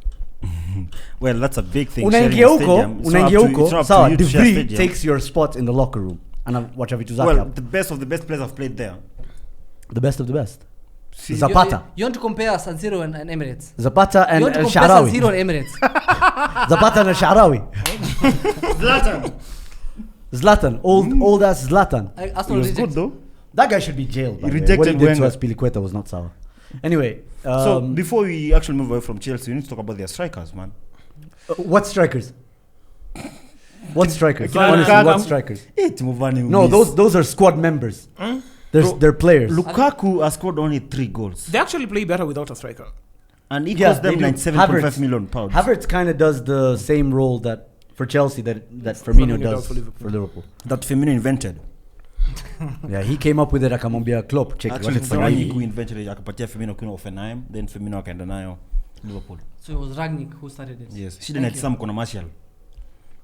Well, that's a big thing. Unaingia sawa, De Vrij takes your spot in the locker room. Watch vitu zake. Well, the best of the best players have played there. The best of the best. See, Zapata. You want to compare San Siro and Emirates? Zapata and you want to compare San Siro and Emirates? Zapata and Sharawi. Zlatan. Old ass Zlatan. He was good though. That guy should be jailed. He rejected what he did Wenger. to us, Piliqueta was not sour. Anyway. So before we actually move away from Chelsea, we need to talk about their strikers, man. What strikers? What strikers? Honestly, what strikers? No, those are squad members. They're players. Lukaku has scored only 3 goals. They actually play better without a striker. And it cost them like 7.5 million pounds. Havertz kind of does the same role that for Chelsea that Firmino does for Liverpool. That Firmino invented. Yeah, he came up with it akamwambia Klopp check actually Rangnick who invented it akapatia Firmino kuna Offenheim, then Firmino akaenda nayo Liverpool. So it was Rangnick who started it. Yes, shida na Sam kuna Martial.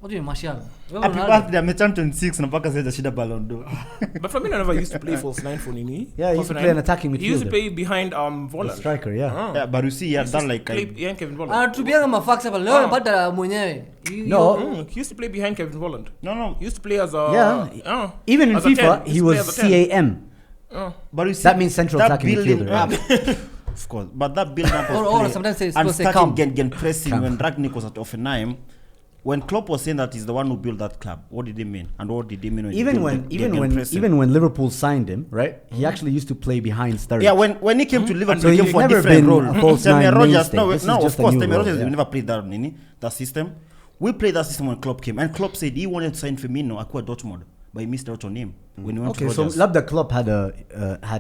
What do you mean Martial? Happy birthday, I'm 26 na mpaka sasa shida Ballon d'Or. But Firmino never used to play false 9 for Nini. Yeah, he used to play an attacking midfielder. He used to play behind Volland. Striker, yeah. Yeah, but you see, yeah, that like Kevin Volland. Tubianga mafax hapa leo napata mwenyewe. No, he used to play behind Kevin Volland. No. He used to play as a even in FIFA, he was CAM. But you see, that means central attacking midfielder. Of course, but that build up or sometimes say and starting getting pressing when Rangnick was at Offenheim. When Klopp was saying that he's the one who built that club, what did he mean? And what did he mean when even when Liverpool signed him, right? He actually used to play behind Sturridge. Yeah, when he came to Liverpool, so he came for a different role. Sammy Rogers, no, of course, Sammy Rogers, we never played that system. We played that system when Klopp came, and Klopp said he wanted to sign Firmino, acquire Dortmund, but he missed out on him when he went to Rogers. So Labda Klopp had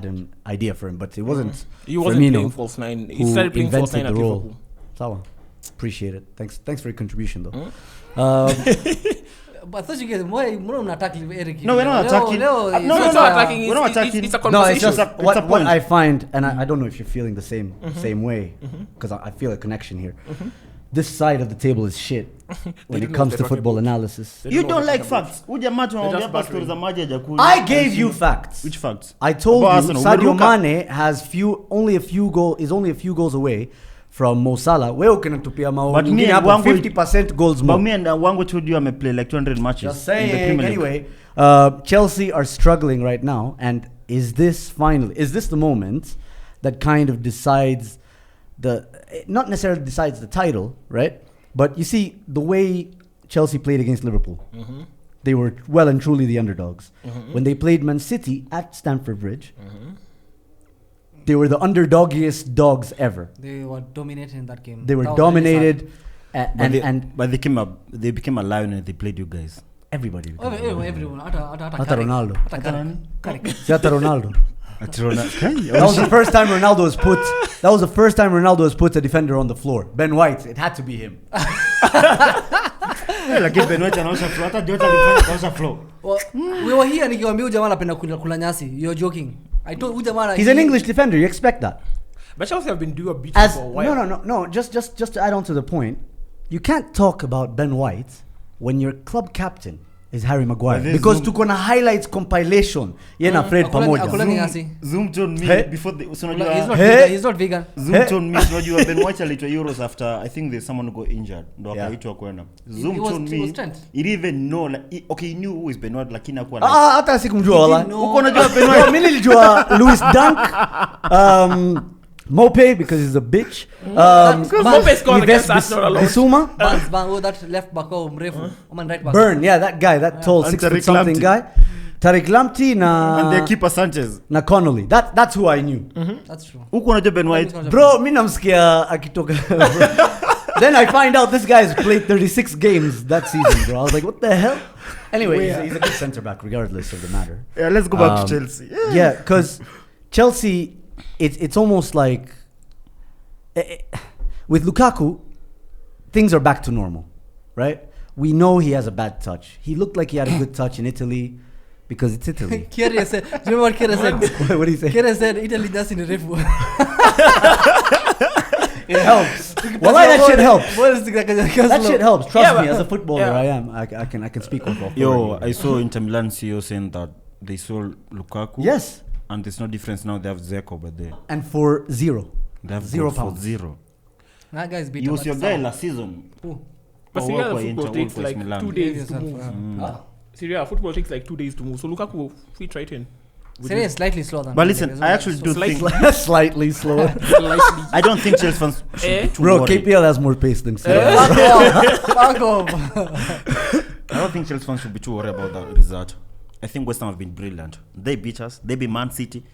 an idea for him, but it wasn't. He wasn't Firmino playing false 9. He started playing false 9 at Liverpool. Sawa. Appreciate it. Thanks for your contribution, though. But I thought you guys, why not attacking Eric? No, we're not attacking. No, it's not attacking. We're not attacking. It's a conversation. No, it's just what I find, and I don't know if you're feeling the same way, because I feel a connection here. This side of the table is shit when it comes to football analysis. You don't like facts. I gave you facts. Which facts? I told you Sadio Mane has only a few goals away from Mo Salah. Wewe ukinatupia mao nyingine hapo 50% goals more. But me and Wango told you I play like 200 matches. Just saying. Anyway, Chelsea are struggling right now, and is this the moment that kind of decides not necessarily decides the title, right? But you see the way Chelsea played against Liverpool. They were well and truly the underdogs. When they played Man City at Stamford Bridge, they were the underdoggiest dogs ever. They were dominating in that game. They were dominated, but they became a lion and they played you guys. Everybody. Everyone. Hata Ronaldo. Hata Ronaldo. That was the first time Ronaldo was put a defender on the floor. Ben White, it had to be him. Well, we were here nikiwaambia huyu jamaa anapenda kula nyasi. You're joking. I told huyu jamaa he's an English defender. You expect that. But Chelsea have been doing a beat for a while. No. Just to add on to the point, you can't talk about Ben White when your club captain is Harry Maguire, because tuko na highlights compilation yena Fred pamoja. Zoom told me before he's not vegan. Zoom told me unajua Ben White alitwa Euros after I think there's someone who got injured ndo akaitwa kwenda. Zoom told me he didn't even know he knew who is Ben White lakini hakuwa hata sikumjua wala. Uko unajua Ben White? Mimi nilijua Lewis Dunk, Mope because he's a bitch. Mope scored against Arsenal alone. Bissouma. That left back mrefu. Right back. Burn, yeah, that guy, that tall 6 foot something guy. Tariq Lamptey and the keeper Sanchez. Na Connolly. That's who I knew. That's true. Huko unajua Ben White. Bro, mimi namsikia akitoka. Then I find out this guy's played 36 games that season, bro. I was like, what the hell? Anyway, he's a good centre back regardless of the matter. Yeah, let's go back to Chelsea. Yeah, because Chelsea, it's almost like with Lukaku, things are back to normal, right? We know he has a bad touch. He looked like he had a good touch in Italy because it's Italy. Kieran said, do you remember what Kieran said? What did he say? Kieran said Italy does in a refu. It helps. Well, that shit helps. That shit helps. Trust me, as a footballer, I am. I can speak with authority. Yo, I saw Inter Milan CEO saying that they sold Lukaku. Yes. And there's no difference now. They have Zeko, but and for zero. They have £0. for zero. That guy's beat. He was your guy last season. But Serie A football takes like 2 days to move. Serie A football takes like 2 days to move. So Lukaku fit right in. Serie is slightly slower than. But listen, I actually do think slightly slower. I don't think Chelsea fans should be too Bro, worried. KPL has more pace than Serie A. Fuck off. I don't think Chelsea fans should be too worried about that result. I think West Ham have been brilliant. They beat us. They beat Man City.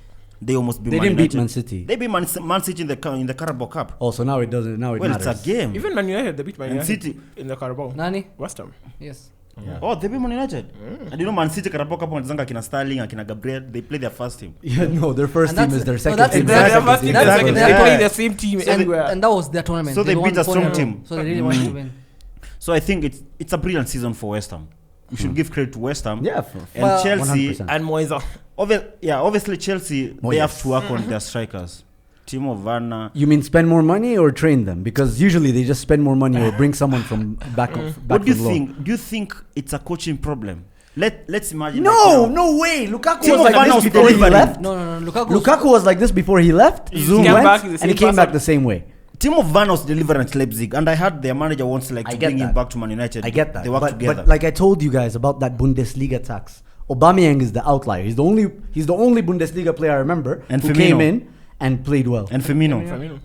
They almost beat Man United. They didn't beat Man City. They beat Man City in the Carabao Cup. Oh, so now it doesn't. Now it matters. It's a game. Even Man United, they beat Man United City in the Carabao. Nani? West Ham. Yes. Yeah. Oh, they beat Man United. And you know Man City Carabao Cup wanazanga akina Sterling, akina Gabriel. They play their first team. Yeah, no, their first team is their second that's team. exactly- Their first team, that's their second exactly- team. They play the same team everywhere. And that was their tournament. So they won beat a 4 strong in row. team. So they really wanted to win. So I think it's a brilliant season for West Ham. We should give credit to West Ham. Yeah, and Chelsea 100%. And Moyes. Obviously Chelsea Moyes. they have to work on their strikers. Timo Werner. You mean spend more money or train them? Because usually they just spend more money or bring someone from back What do you from low. think? Do you think it's a coaching problem? Let's imagine. No way. Lukaku Timo was like Werner this was before he delivering. left. No. Lukaku was like this before he left. He Zoom came went, back, he's the and he same came back person. the same way. Timo Werner was delivering at Leipzig, and I heard their manager wants to I bring get him that. back to Man United. I get that. They work together. But like I told you guys about that Bundesliga tax, Aubameyang is the outlier. He's the only Bundesliga player I remember And who Firmino. came in and played well. And Firmino. Firmino.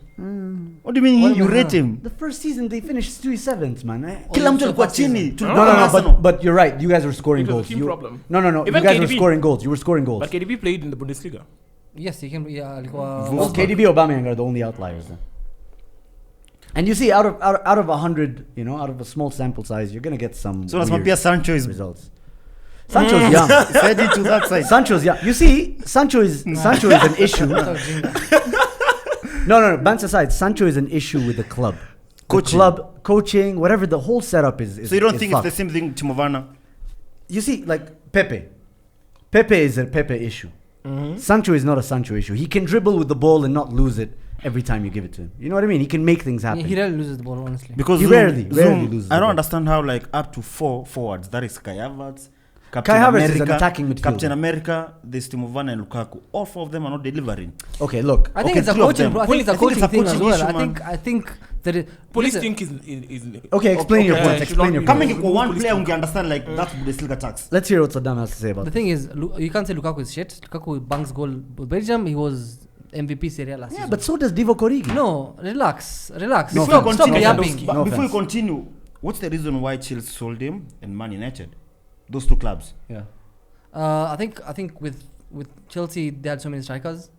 What do you mean you rate him? The first season they finished 7th, man. Kila mtu so alikuwa first chini. season. No, but you're right. You guys were scoring It was a goals. team problem. No. Even You guys were KDB. scoring goals. You were scoring goals. But KDB played in the Bundesliga. Yes, he can. Yeah, alikuwa. Well, KDB, Aubameyang are the only outliers then. And you see, out of 100, out of a small sample size, you're gonna get some So that's weird Mapia Sancho is results. Sancho's young. heading to that side. Sancho's young. You see, Sancho is an issue. No. Bants aside, Sancho is an issue with the club. Coaching. The club, coaching, whatever, the whole setup is So you don't is think fucked. it's the same thing, Timo Werner? You see, like Pepe. Pepe is a Pepe issue. Sancho is not a Sancho issue. He can dribble with the ball and not lose it every time you give it to him. You know what I mean? He can make things happen. He rarely loses the ball, honestly. Because He Zoom- rarely Zoom, loses I the don't ball. understand how up to 4 forwards. That is Kai Havertz, Captain Kai Havertz America, is an attacking midfielder. Captain America, there's Timo Werner and Lukaku. All 4 of them are not delivering. Okay, look. I think Okay, it's a 3 of coaching. them. I think it's a I think it's coaching a thing as coaching well. issue, I think that it. Police listen, think is Okay, explain your okay, point. should Explain not your be- point. Coming for one player, we can understand that's Bundesliga tax. Let's hear what Saddam has to say about the this. thing is, you can't say Lukaku is shit. Lukaku bangs goal with Belgium. He was MVP Serie A last Yeah, season. but so does Divock Origi. No, relax. No Stop, offense. stop No yapping. offense. But No before you offense. continue, what's the reason why Chelsea sold him and Man United? Those 2 clubs. Yeah. I think with Chelsea they had so many strikers,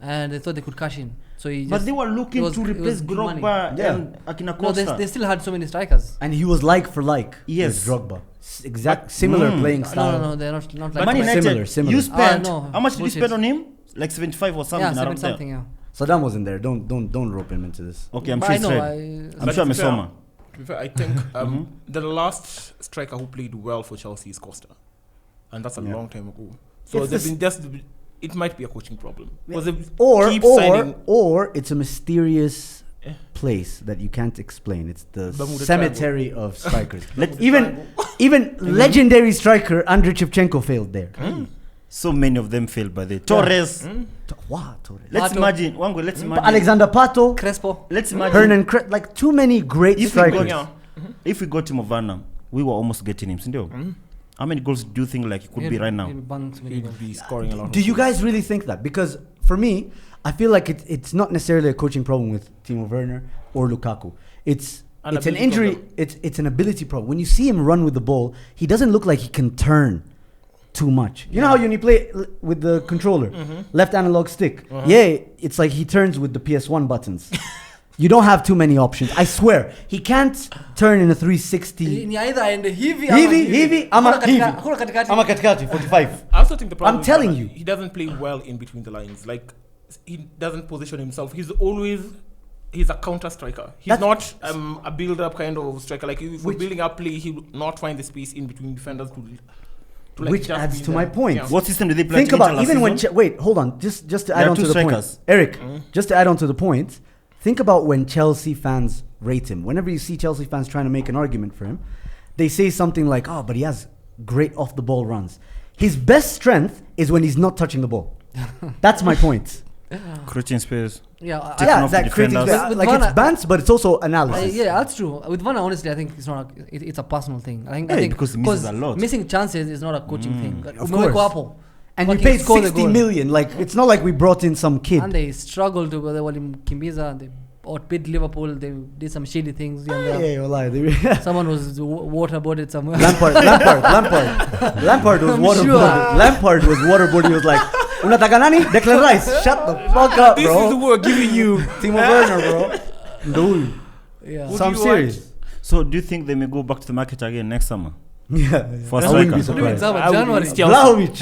and they thought they could cash in. So he But just, they were looking it was- to it replace was good money. Drogba Yeah. and Akina No, Costa. they still had so many strikers. And he was like for like Yes. with Drogba. Similar playing style. No, they're not Man like United, Similar. you spent no, how much did you bullshit. spend on him? Like 75 or something yeah, around 7 there. something. Yeah. Saddam wasn't there. Don't rope him into this. Okay, I'm But sure I it's know. red. I'm But sure to be fair- Mesoma. To be fair, I think the last striker who played well for Chelsea is Costa, and that's a long time ago. So It's they've this- been just it might be a coaching problem. Because they Or keep signing. it's a mysterious place that you can't explain. It's the Bermuda cemetery of strikers. Let- even legendary striker Andriy Shevchenko failed there. So many of them failed by the Torres. Wow, Torres. Let's Pato. imagine. Wango, let's imagine. Alexander Pato, Crespo. Let's imagine. Hernan, like too many great If we strikers. got, if we got Timo Werner, we were almost getting him. Sindio? How many goals do you think like he could be right now? He'd be scoring a lot. Do you guys really think that? Because for me, I feel like it's not necessarily a coaching problem with Timo Werner or Lukaku. It's an injury. It's an ability problem. When you see him run with the ball, he doesn't look like he can turn too much. You know how when you play with the controller, left analog stick, it's like he turns with the PS1 buttons. You don't have too many options. I swear, he can't turn in a 360. Hivi, ama katikati, 45. I also think the problem. I'm telling you, he doesn't play well in between the lines. Like he doesn't position himself. He's a counter striker. He's not a build-up kind of striker. Like if we're building up play, he will not find the space in between defenders to like which adds to my point. What system did they play? Think about even when wait, hold on, just to add on to the point, Eric. Just to add on to the point, think about when Chelsea fans rate him. Whenever you see Chelsea fans trying to make an argument for him, they say something like, "Oh, but he has great off-the-ball runs." His best strength is when he's not touching the ball. That's my point. Creating space. That creating space. Like it's bants, but it's also analysis. That's true. With Vanna, honestly, I think it's not. It's a personal thing. I think because he misses a lot. Missing chances is not a coaching thing. Of course. And you paid 60 million. Like it's not like we brought in some kid. And they struggled to go Kimbiza. They outbid Liverpool. They did some shady things. Someone was waterboarded somewhere. Lampard was waterboarded. Lampard was waterboarded. He was like, "Unataka nani? Declan Rice. Shut the fuck up, bro. This is what we're giving you, Timo Werner, bro." Yeah. So I'm serious. So do you think they may go back to the market again next summer? Yeah. For I wouldn't be surprised. January. Vlahovic.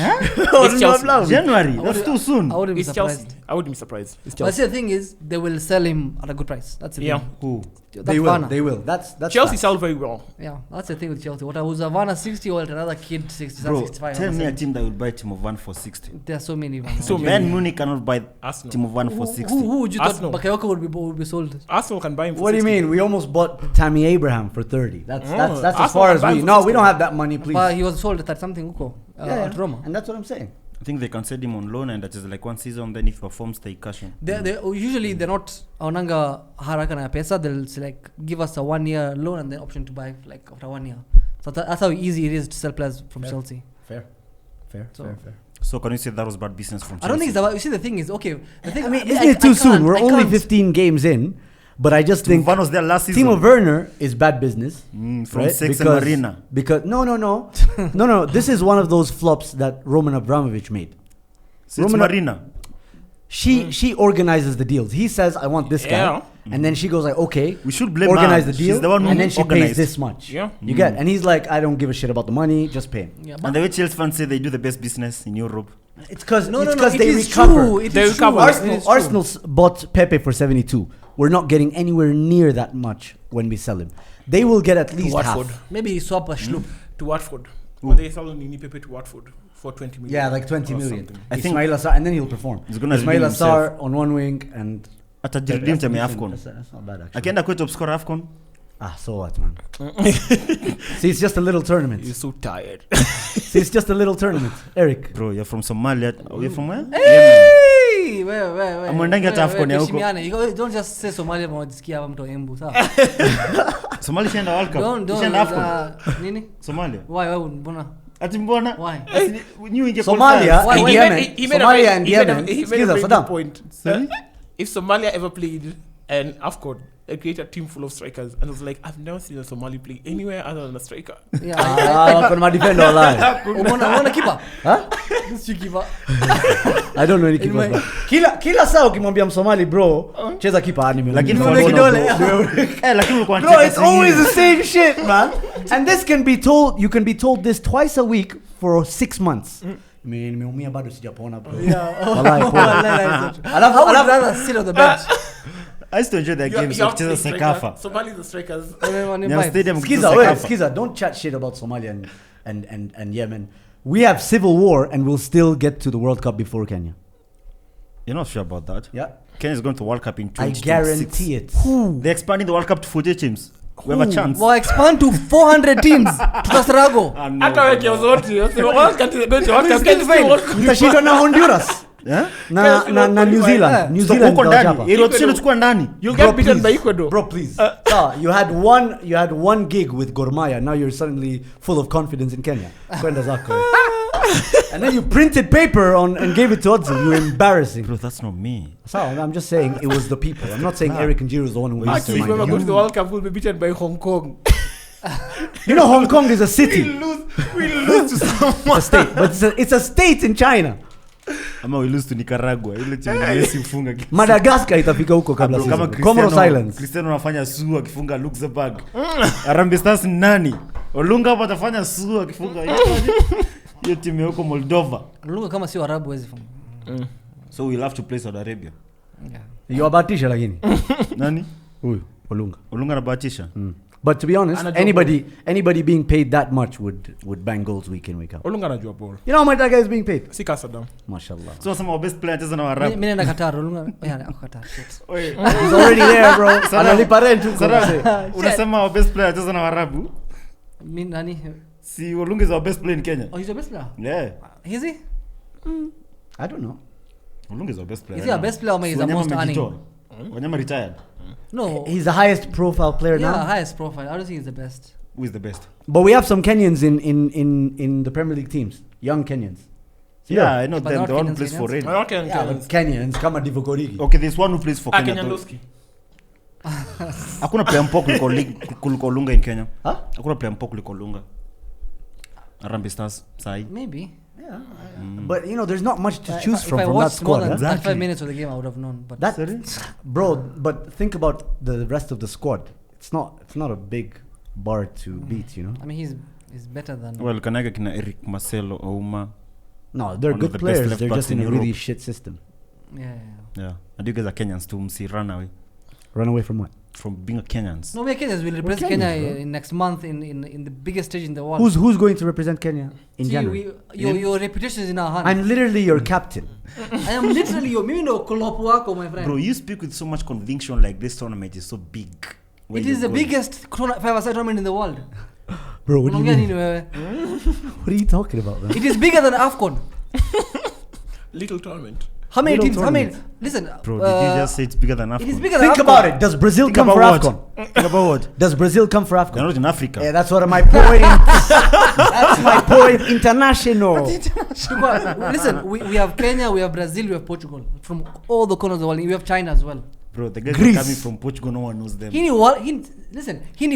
January. That's too soon. I wouldn't be surprised. I wouldn't be surprised. But the thing is, they will sell him at a good price. That's the thing. Who? They will. That's Chelsea sell very well. Yeah, that's the thing with Chelsea. What was Havana 60 or another kid 60, bro, 65? Tell me a team that will buy Timo Werner for 60. There are so many. Bayern Munich cannot buy Timo Werner for 60. Who would you thought Bakayoko would be sold? Arsenal can buy him for 60. What do you mean? We almost bought Tammy Abraham for 30. That's as far as we. No, we don't have that money, please. But he was sold at something at Roma. And that's what I'm saying. I think they can send him on loan, and that is like one season. Then if he performs, they cash in. They usually they're not aunanga haraka na pesa. They'll like give us a 1 year loan and then option to buy like after 1 year. So that's how easy it is to sell players from Chelsea. Fair. So can you say that was bad business from Chelsea? I don't think it's about. You see, the thing is, okay. Isn't it too soon? We're only 15 games in. But I just think Van was there last season. Timo Werner is bad business from Sex and Marina. Because no. This is one of those flops that Roman Abramovich made. Marina. She organizes the deals. He says, "I want this guy," and then she goes like, "Okay, we should blame organize her. the deal," She's the one and then she organized. pays this much. Yeah, you get. And he's like, "I don't give a shit about the money. Just pay." Yeah, and the way Chelsea fans say they do the best business in Europe. It's because it they is recover. True. It is true. Arsenal bought Pepe for 72. We're not getting anywhere near that much when we sell him. They will get at least half. Maybe swap a Schlupp to Watford. When they sell Nini Pepe to Watford for 20 million. Yeah, like 20 million. I think Ismail Assar, and then he'll perform. He's gonna Ismail Assar on one wing and atajiredeem time AFCON. That's not bad actually. Akienda kwa top scorer AFCON. So what, man? See, it's just a little tournament. You're so tired. See, it's just a little tournament. Eric. Bro, you're from Somalia. You're from where? Hey! Where? Amwendanga hata AFCON ya huko. Don't just say Somalia mwajisikia hapa mtu wa Embu, sawa? Somalia ishaenda World Cup. Ishaenda AFCON. Nini? Somalia. Why mbona? Ati mbona? Why? Somalia and Yemen. Somalia and Yemen. He made a very point. If Somalia ever played an AFCON, they create a team full of strikers, and I was like, I've never seen a Somali play anywhere other than a striker. Yeah, I my defender online. Wanna keeper? Huh? This keeper. I don't know any keepers. Kila saa ukimwambia Msomali bro, cheza keeper anime. Lakini bro, it's always the same shit, man. And this can be told, you can be told this twice a week for 6 months. Nimeumia bado sijapona bro. Wallahi. I'd rather sit on the bench. I used to enjoy their games of Cheza Sekafa. Somali the strikers. Skiza, don't chat shit about Somalia and Yemen. We have civil war and we'll still get to the World Cup before Kenya. You're not sure about that? Yeah. Kenya is going to World Cup in 2026. I guarantee it. They're expanding the World Cup to 48 teams. We have a chance. We'll expand to 400 teams. Tutasrago. Utashindwa na Honduras. Na New Zealand. New Zealand Huko itawachapa. ndani. Ile option chukua ndani. You'll get beaten by Ecuador. Bro, please. You had one gig with Gor Mahia. Now you're suddenly full of confidence in Kenya. Kwenda zako. And then you printed paper and gave it to Ozil. You're embarrassing. Bro, that's not me. So I'm just saying it was the people. I'm not saying Eric Njiru is the one who used Actually, if we ever go to the World Cup, we'll be beaten by Hong Kong. You know, Hong Kong is a city. We'll lose to someone. A state. But it's a state in China. Ama we lose to Nicaragua. Ile timu Messi ufunga. Madagascar itafika huko kabla sisi. Kama Comoros Islands. Cristiano anafanya suu akifunga Luxembourg. Harambee Stars nani? Olunga hapa atafanya suu akifunga hiyo timu huko Moldova. Olunga kama sio Arabu hawezi funga. So we'll have to play Saudi Arabia. Yeah. You abatisha lakini. Nani? Huyu Olunga. Olunga anabahatisha. But to be honest, anybody being paid that much would bang goals week in week out. Olunga anajua ball. You know how much that guy is being paid? Si Saddam. Mashallah. So some of our best players anacheza na Waarabu. Mimi naenda Qatar, Olunga. Qatar. Shit. He's already there, bro. Analipa rent huko. Unasema our best player anacheza na Waarabu? Mimi nani? Si Olunga is our best player in Kenya. Oh, he's the best player? Yeah. Is he? I don't know. Olunga is our best player. Is he our best player or is the most earning? Wanyama retired. No. He's the highest profile player now. Yeah, highest profile. I don't think he's the best. Who is the best? But we have some Kenyans in the Premier League teams. Young Kenyans. Yeah, I know But them. not The one who Kenyans, plays for Kenyans? Red. Yeah, but Kenyans kama Divock. Okay, there's one who plays for Kenya. Kenyandoski. Hakuna player mpo kuliko Olunga in Kenya. Huh? Hakuna player mpo kuliko Olunga. Harambee Stars sai. Maybe. Yeah. But you know, there's not much to choose If from I that watched more squad. than Huh? 35 minutes of the game, I would have known. But Bro, but think about the rest of the squad. It's not a big bar to beat, you know. I mean, he's better than. Well, Kanaga kina Eric Marcelo Ouma. No, they're One good of the best players. left They're backs just in in a really Europe. shit system. Yeah. Yeah. And you guys are Kenyans too. Msi run away Run away from what? from being a Kenyans. No, we're Kenyans. We'll represent Kenyans, Kenya bro. in next month in the biggest stage in the world. Who's going to represent Kenya in See, January? your reputation is in our hands. I'm literally your captain. I am literally your. Mimi ndo kolopu wako, my friend. Bro, you speak with so much conviction like this tournament is so big. Where It you're is the going. biggest five-a-side tournament in the world. Bro, what do you Unaongea mean? nini wewe? What are you talking about, man? It is bigger than AFCON. Little tournament. How many Little teams? How many? tournament. Listen. Bro, did you just say it's bigger than It is Africa? bigger than Think AFCON. about it. Does Brazil come for AFCON? Think about what? Does Brazil come for They're AFCON? not in Africa. Yeah, that's what my point. That's my point. International. Listen, we have Kenya, we have Brazil, we have Portugal. From all the corners of the world. We have China as well. Bro, the guys Greece. are coming from Portugal, no one knows them. He ni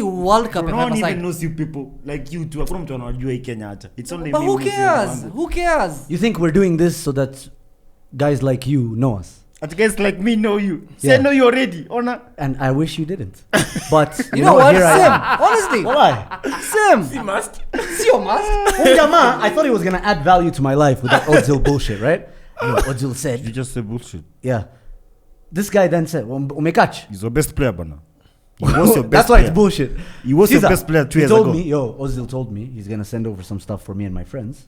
World Cup Bro, no one even five-a-side. knows you people. Like you two. Hakuna mtu anajua hii Kenya hata. It's only But me who who knows cares? you. Who cares? You think we're doing this so that guys like you know us? At guys like me know you. Say Yeah. I know you already. Ona. And I wish you didn't. But You know what? here I Same. am. Honestly. Why? Same. He must. Sio must. I thought he was gonna add value to my life with that Ozil bullshit, right? You know, Ozil You said, just say bullshit. yeah. This guy then said, Umekach. He's your best player, bana. He was your best That's why player. it's bullshit. He was your Caesar, best player 2 he years told ago. me, Ozil told me he's gonna send over some stuff for me and my friends.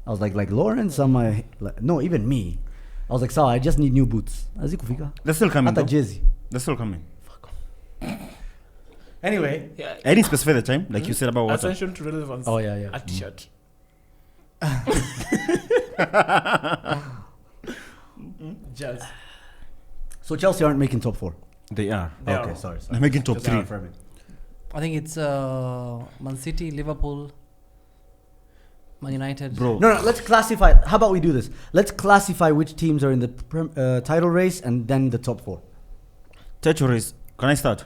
I was like Lawrence, no, even me. I was like, Salah, I just need new boots. Azikufika. They're still coming. Hata though. jezi. They're still coming. Anyway. Yeah. I didn't specify the time, like you said about water. Attention to relevance. Oh, yeah. A t-shirt. Jazz. So Chelsea aren't making top 4. They are. They Okay, are. sorry. They're making top Just 3. confirming. I think it's Man City, Liverpool, Man United. Bro. No, let's classify. How about we do this? Let's classify which teams are in the title race and then the top 4. Title race. Can I start?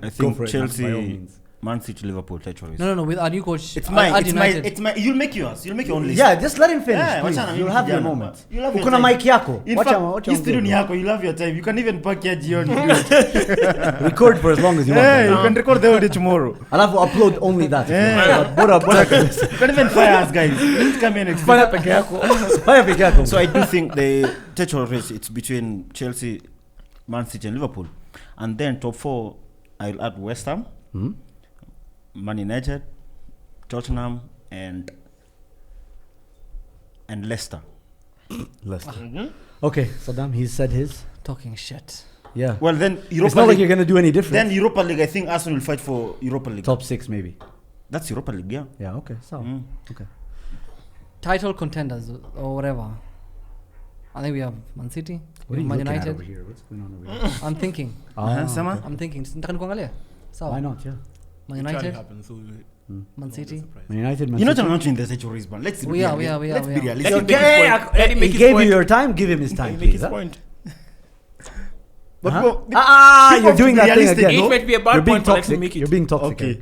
I think for it, by all Chelsea, means. Man City, Liverpool, title race. No. With our new coach. It's mine. At It's United. mine. It's mine. You'll make yours. You'll make your own list. Yeah, just let him finish. Yeah, please. wachana, You'll mimi have your kijana. moment. You'll have your Ukuna time. mic yako. In Wacha fact, hii studio ni ongea. yako. You'll have your time. You can even pack here jioni. Do it. Record for as long as you Yeah, want. you can record the audio tomorrow. I'll have to upload only that. Yeah. Bora You can even fire us, guys. You need to come here next week. Fanya peke yako. So I do think the title race, it's between Chelsea, Man City and Liverpool. And then top 4, I'll add West Ham, Man United, Tottenham and Leicester. Leicester. Okay, Saddam, he's said his. Talking shit. Yeah. Well, then Europa It's not League. like you're going to do any different. Then Europa League, I think Arsenal will fight for Europa League. Top 6 maybe. That's Europa League, yeah. Yeah, okay. So, okay. Title contenders or whatever. I think we have Man City. What are you Man looking at United. over here? What's going on over here? I'm thinking. Sama? okay. I'm thinking. Nataka nikuangalia? Sawa. Why not? Yeah. Man It can United. happen, so Man City. Man United, Man You're not City. launching the centuries, man. Let's We are. Let's be Let realistic. him make his point. Let him He make his gave point. you your time. Give him his Let time, him make please. his point. But Huh? bro, You're people doing be that thing realistic, again. It no? might be a bad You're being point, but let him toxic. make it. You're being toxic. Okay.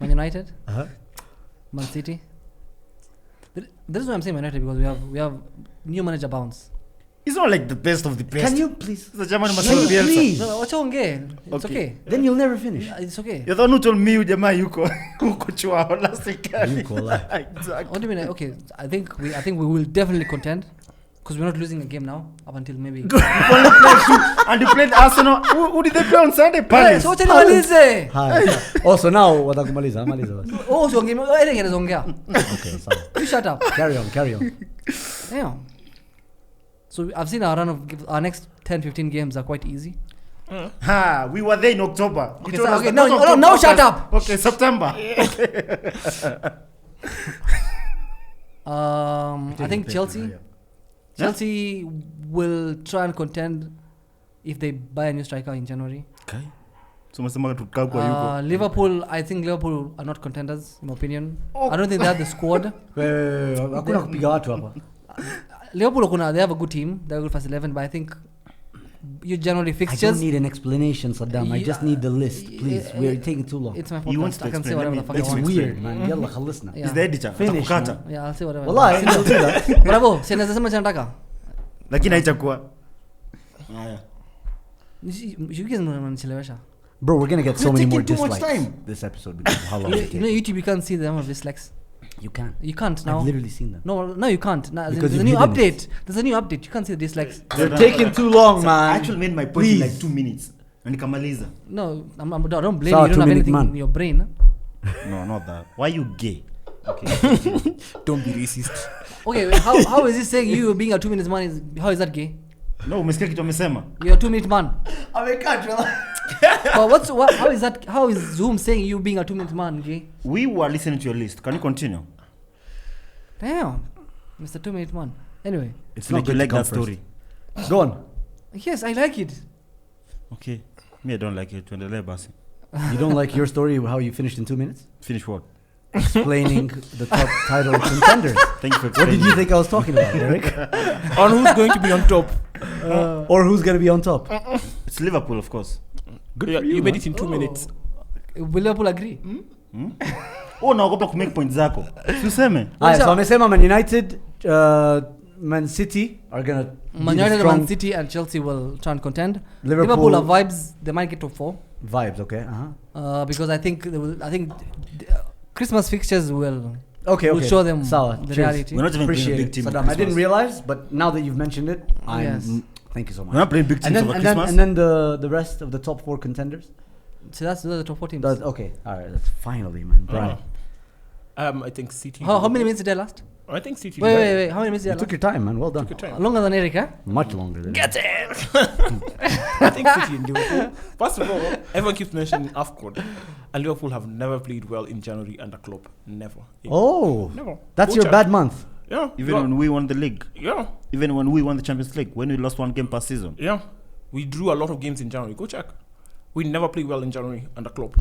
Man United. Uh-huh. Man City. This is why I'm saying Man United, because we have new manager bounce. It's not like the best of the best. Can you please? It's a German Can Marcelo you Bielsa. please? No, wacha ongee. It's Okay. okay. Then you'll never finish. It's okay. You're the one who told me jamaa yuko chwao last week. Yuko, like. Exactly. What do you mean? Okay, I think we will definitely contend, because we're not losing a game now up until maybe. And you played Arsenal. Who did they play on Sunday? Palace. So wacha nimalize. Haya. Also now watakumaliza, maliza basi. Oh, so ongea. Oh, ere ongea. Okay, sawa. You shut up. Carry on. Damn. So I've seen our run of our next 10-15 games are quite easy. Ha, we were there in October. You Okay, told so- us okay, that no, not no, October, no, shut August. up. Okay, September. I think Chelsea will try and contend if they buy a new striker in January. Okay. So msema tukaa kwa yuko. Liverpool, I think Liverpool are not contenders in my opinion. I don't think they have the squad. Hakuna kupiga watu hapa. Liverpool they have a good team. They're good first 11, but I think you generally I fixtures. don't need an explanation, Saddam. I just need the list, please. We're taking too long. It's my He wants podcast. to I can say explain. whatever the fuck I Let's want. It's explain. weird, man. Yalla khalisna. Yeah. Is the editor. Finish, Atakukata. man. Yeah, I'll say whatever. Wallahi, I'll do that. Bravo, si nazasema cha nataka. Lakini haichakuwa. Haya. You guys mnanichelewesha. Bro, we're gonna get so You're many more taking too much dislikes time. this episode because of how long it You know takes. YouTube you can't see the number of dislikes. You can. You can't now. I've literally seen that. No, you can't. No, Because there's a you've new hidden update. There's a new update. You can't see the dislikes. You're taking too long, I man. actually made my point in like 2 minutes. Na nikamaliza. No, don't blame Sawa, you. You don't have 2-minute anything man. in your brain. No, not that. Why you gay? Okay. Don't be racist. Okay, wait, how is he saying you being a 2 minutes man is how is that gay? No, umesikia kitu amesema. You're a 2 minute man. I But how is that? How is Zoom saying you being a 2 minute man gay? We were listening to your list. Can you continue? Damn, Mr. 2 minute man. Anyway, It's Like not you good like to come that story. first. Go on. yes, I like it. Okay. Me, I don't like it. Tuendelee basi. You don't like your story, how you finished in 2 minutes? Finish what? Explaining the top title contenders. Thank you for What did explaining. you think I was talking about, Eric? On who's going to be on top? Or who's gonna be on top? It's Liverpool, of course. Good Yeah, for you, you made man. it in 2 minutes. Will Liverpool agree? Oh, naogopa kumake point zako. Si useme. Alright, so amesema Man United, Man City are gonna Man be the United, strong Man City, and Chelsea will try and contend. Liverpool- are vibes. They might get top 4. vibes. Okay. Because I think they will. I think Christmas fixtures will. Okay. We'll show them Sawa, the cheers. reality. We're not even playing a Appreciate big it, team. Saddam. I didn't realize, but now that you've mentioned it, Yes. thank you so much. We're not playing big teams over Christmas. and then the rest of the top 4 contenders. So those are the top 4 teams. Okay. All right. That's finally, man. Brian, I think City. How many minutes did I last? I think City. Wait. How many minutes did I you took last? your time, man. Well done. Took your time. Longer than Eric, huh? Much longer than Get it! I think City and Liverpool. First of all, everyone keeps mentioning AFCON, and Liverpool have never played well in January under Klopp. Never. Oh, Never. that's Go your check. bad month. Yeah. Even when we won the league. Yeah. Even when we won the Champions League. When we lost 1 game per season. Yeah. We drew a lot of games in January. Go check. We never play well in January under Klopp.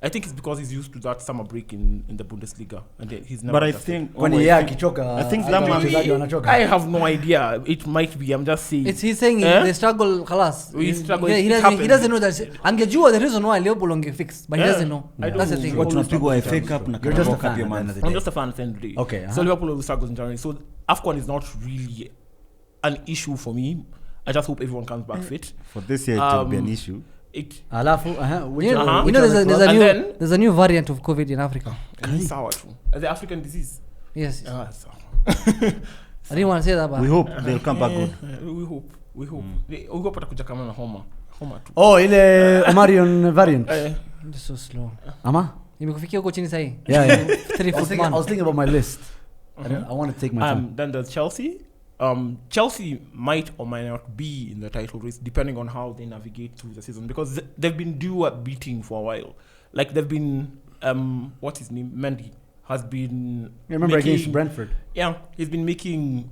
I think it's because he's used to that summer break in the Bundesliga, and then he's never. But I adjusted. think... When I he think- akichoka, I think that man- wachezaji wanachoka. I have no idea. It might be. I'm just saying. He's saying Eh? they struggle, khalas. We struggle, He it doesn't know happens. that. Angejua the reason why Liverpool fix, but he Yeah. doesn't know. I That's the don't thing. know. Watu tunapigwa FA Cup na You're just a Carabao Cup fan ya at the man. end of the I'm day. just a fan at the end of the day. Okay, So Liverpool will struggles in January. So AFCON is not really an issue for me. I just hope everyone comes back fit. For this year, it will be an issue. It Alafu, which You other- know, which there's other a, club? And then- there's a new variant of COVID in Africa. is sour too. The African disease. Yes. Sour. I didn't want to say that, but We hope they'll come back good. We hope. We hope atakuja kama na homa tu. Oh, ile Omarion variant. it's so slow. Ama? Imekufikia huko chini sahi. Yeah. 3 I was foot thinking man. about my list. I want to take my time. Then there's Chelsea. Chelsea might or might not be in the title race depending on how they navigate through the season, because they've been due a beating for a while. Like they've been what's his name, Mendy has been. Remember against Brentford? Yeah, he's been making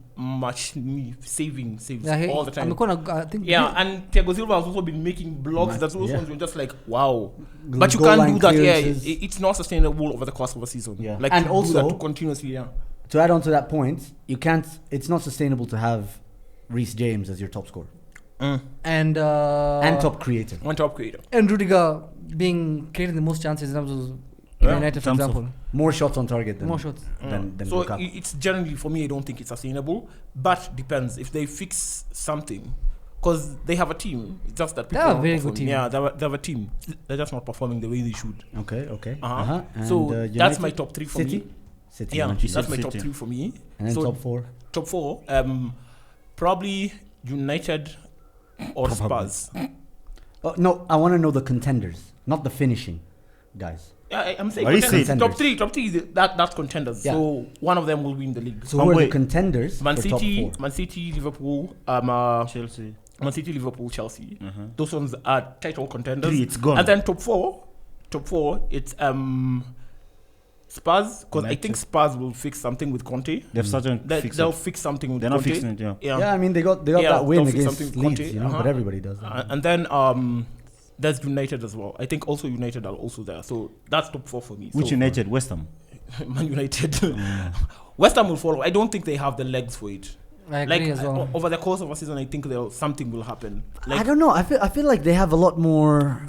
saves all the time. I think and Thiago Silva has also been making blocks. That's those ones you're just like, wow. But you Goal can't do that. clearances. Yeah, it's not sustainable over the course of a season. Yeah. Like And to also, do that continuously. Yeah. To add on to that point, you can't. It's not sustainable to have Reece James as your top scorer and top creator. One top creator. And Rudiger creating the most chances in terms of United, for example. More shots on target than So Lukaku. it's generally, for me, I don't think it's sustainable. But depends if they fix something. Because they have a team. It's just that people they have a very performing. good team. Yeah, they have a team. They're just not performing the way they should. Okay. And, that's my top 3 for me. City. Yeah, Manchester that's my top City. 3 for me. And then so top 4. Top 4, probably United or Spurs. Oh, no, I want to know the contenders, not the finishing guys. Yeah, I'm saying contenders. Top 3 is that's contenders. Yeah. So one of them will win the league. So who are the contenders Man for City, top 4? Man City, Liverpool, Chelsea. Man City, Liverpool, Chelsea. Those ones are title contenders. 3, it's gone. And then top 4, it's Spurs, because I think Spurs will fix something with Conte. They've started They'll fix something with They're Conte. not fixing it, Yeah, I mean they got that win they'll fix against something Leeds, with Conte, you know, but everybody does that. And then there's United as well. I think also United are also there. So that's top 4 for me. Which United? West Ham? Man United. West Ham will follow. I don't think they have the legs for it. I agree as well. Over the course of a season, I think something will happen. I don't know. I feel like they have a lot more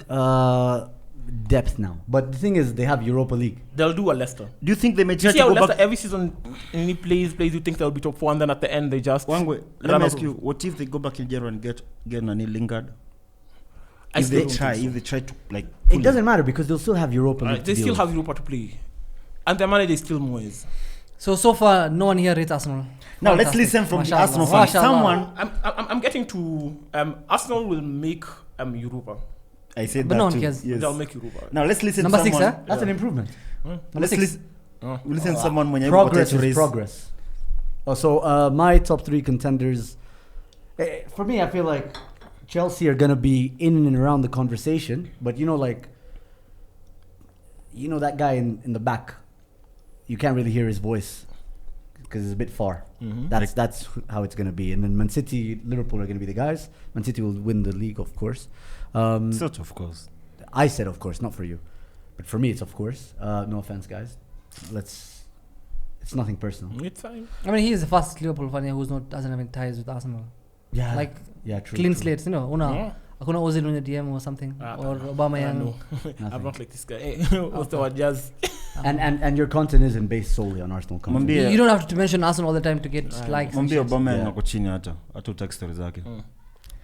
depth now. But the thing is, they have Europa League. They'll do a Leicester. Do you think they may try See to how go Leicester back? every season any plays you think they'll be top 4 and then at the end they just Let run me out ask you, what if they go back in January and get Nani Lingard? I If still they don't try think to like It doesn't matter because they'll still have Europa League. they to still deal have Europa to play. And their manager is still Moyes. So far, no one here rates Arsenal. Now let's Fantastic. listen from the Mashallah. Arsenal fans. Mashallah. Someone I'm getting to Arsenal will make Europa. I said But that no one too. cares. Yes. They'll make Europa. Now let's listen Number to 6, someone. eh? That's an improvement. Let's listen. We listen to someone when Progress is progress. So my top 3 contenders. For me, I feel like Chelsea are gonna be in and around the conversation, but that guy in the back, you can't really hear his voice because it's a bit far. That's how it's gonna be. And then Man City, Liverpool are gonna be the guys. Man City will win the league, of course. Sort of course. I said, of course, not for you, but for me, it's of course. No offense, guys. It's nothing personal. It's fine. I mean, he is the first Liverpool fan doesn't have any ties with Arsenal. Yeah, Like true. clean true. slates, Akuna Ozil on the DM or something, or Obama No. I'm not like this guy. What's the word? Just And your content isn't based solely on Arsenal content. Mwambie- You don't have to mention Arsenal all the time to get likes. and Mwambie shit. Obama Yeah. ako chini hata utaki story zake.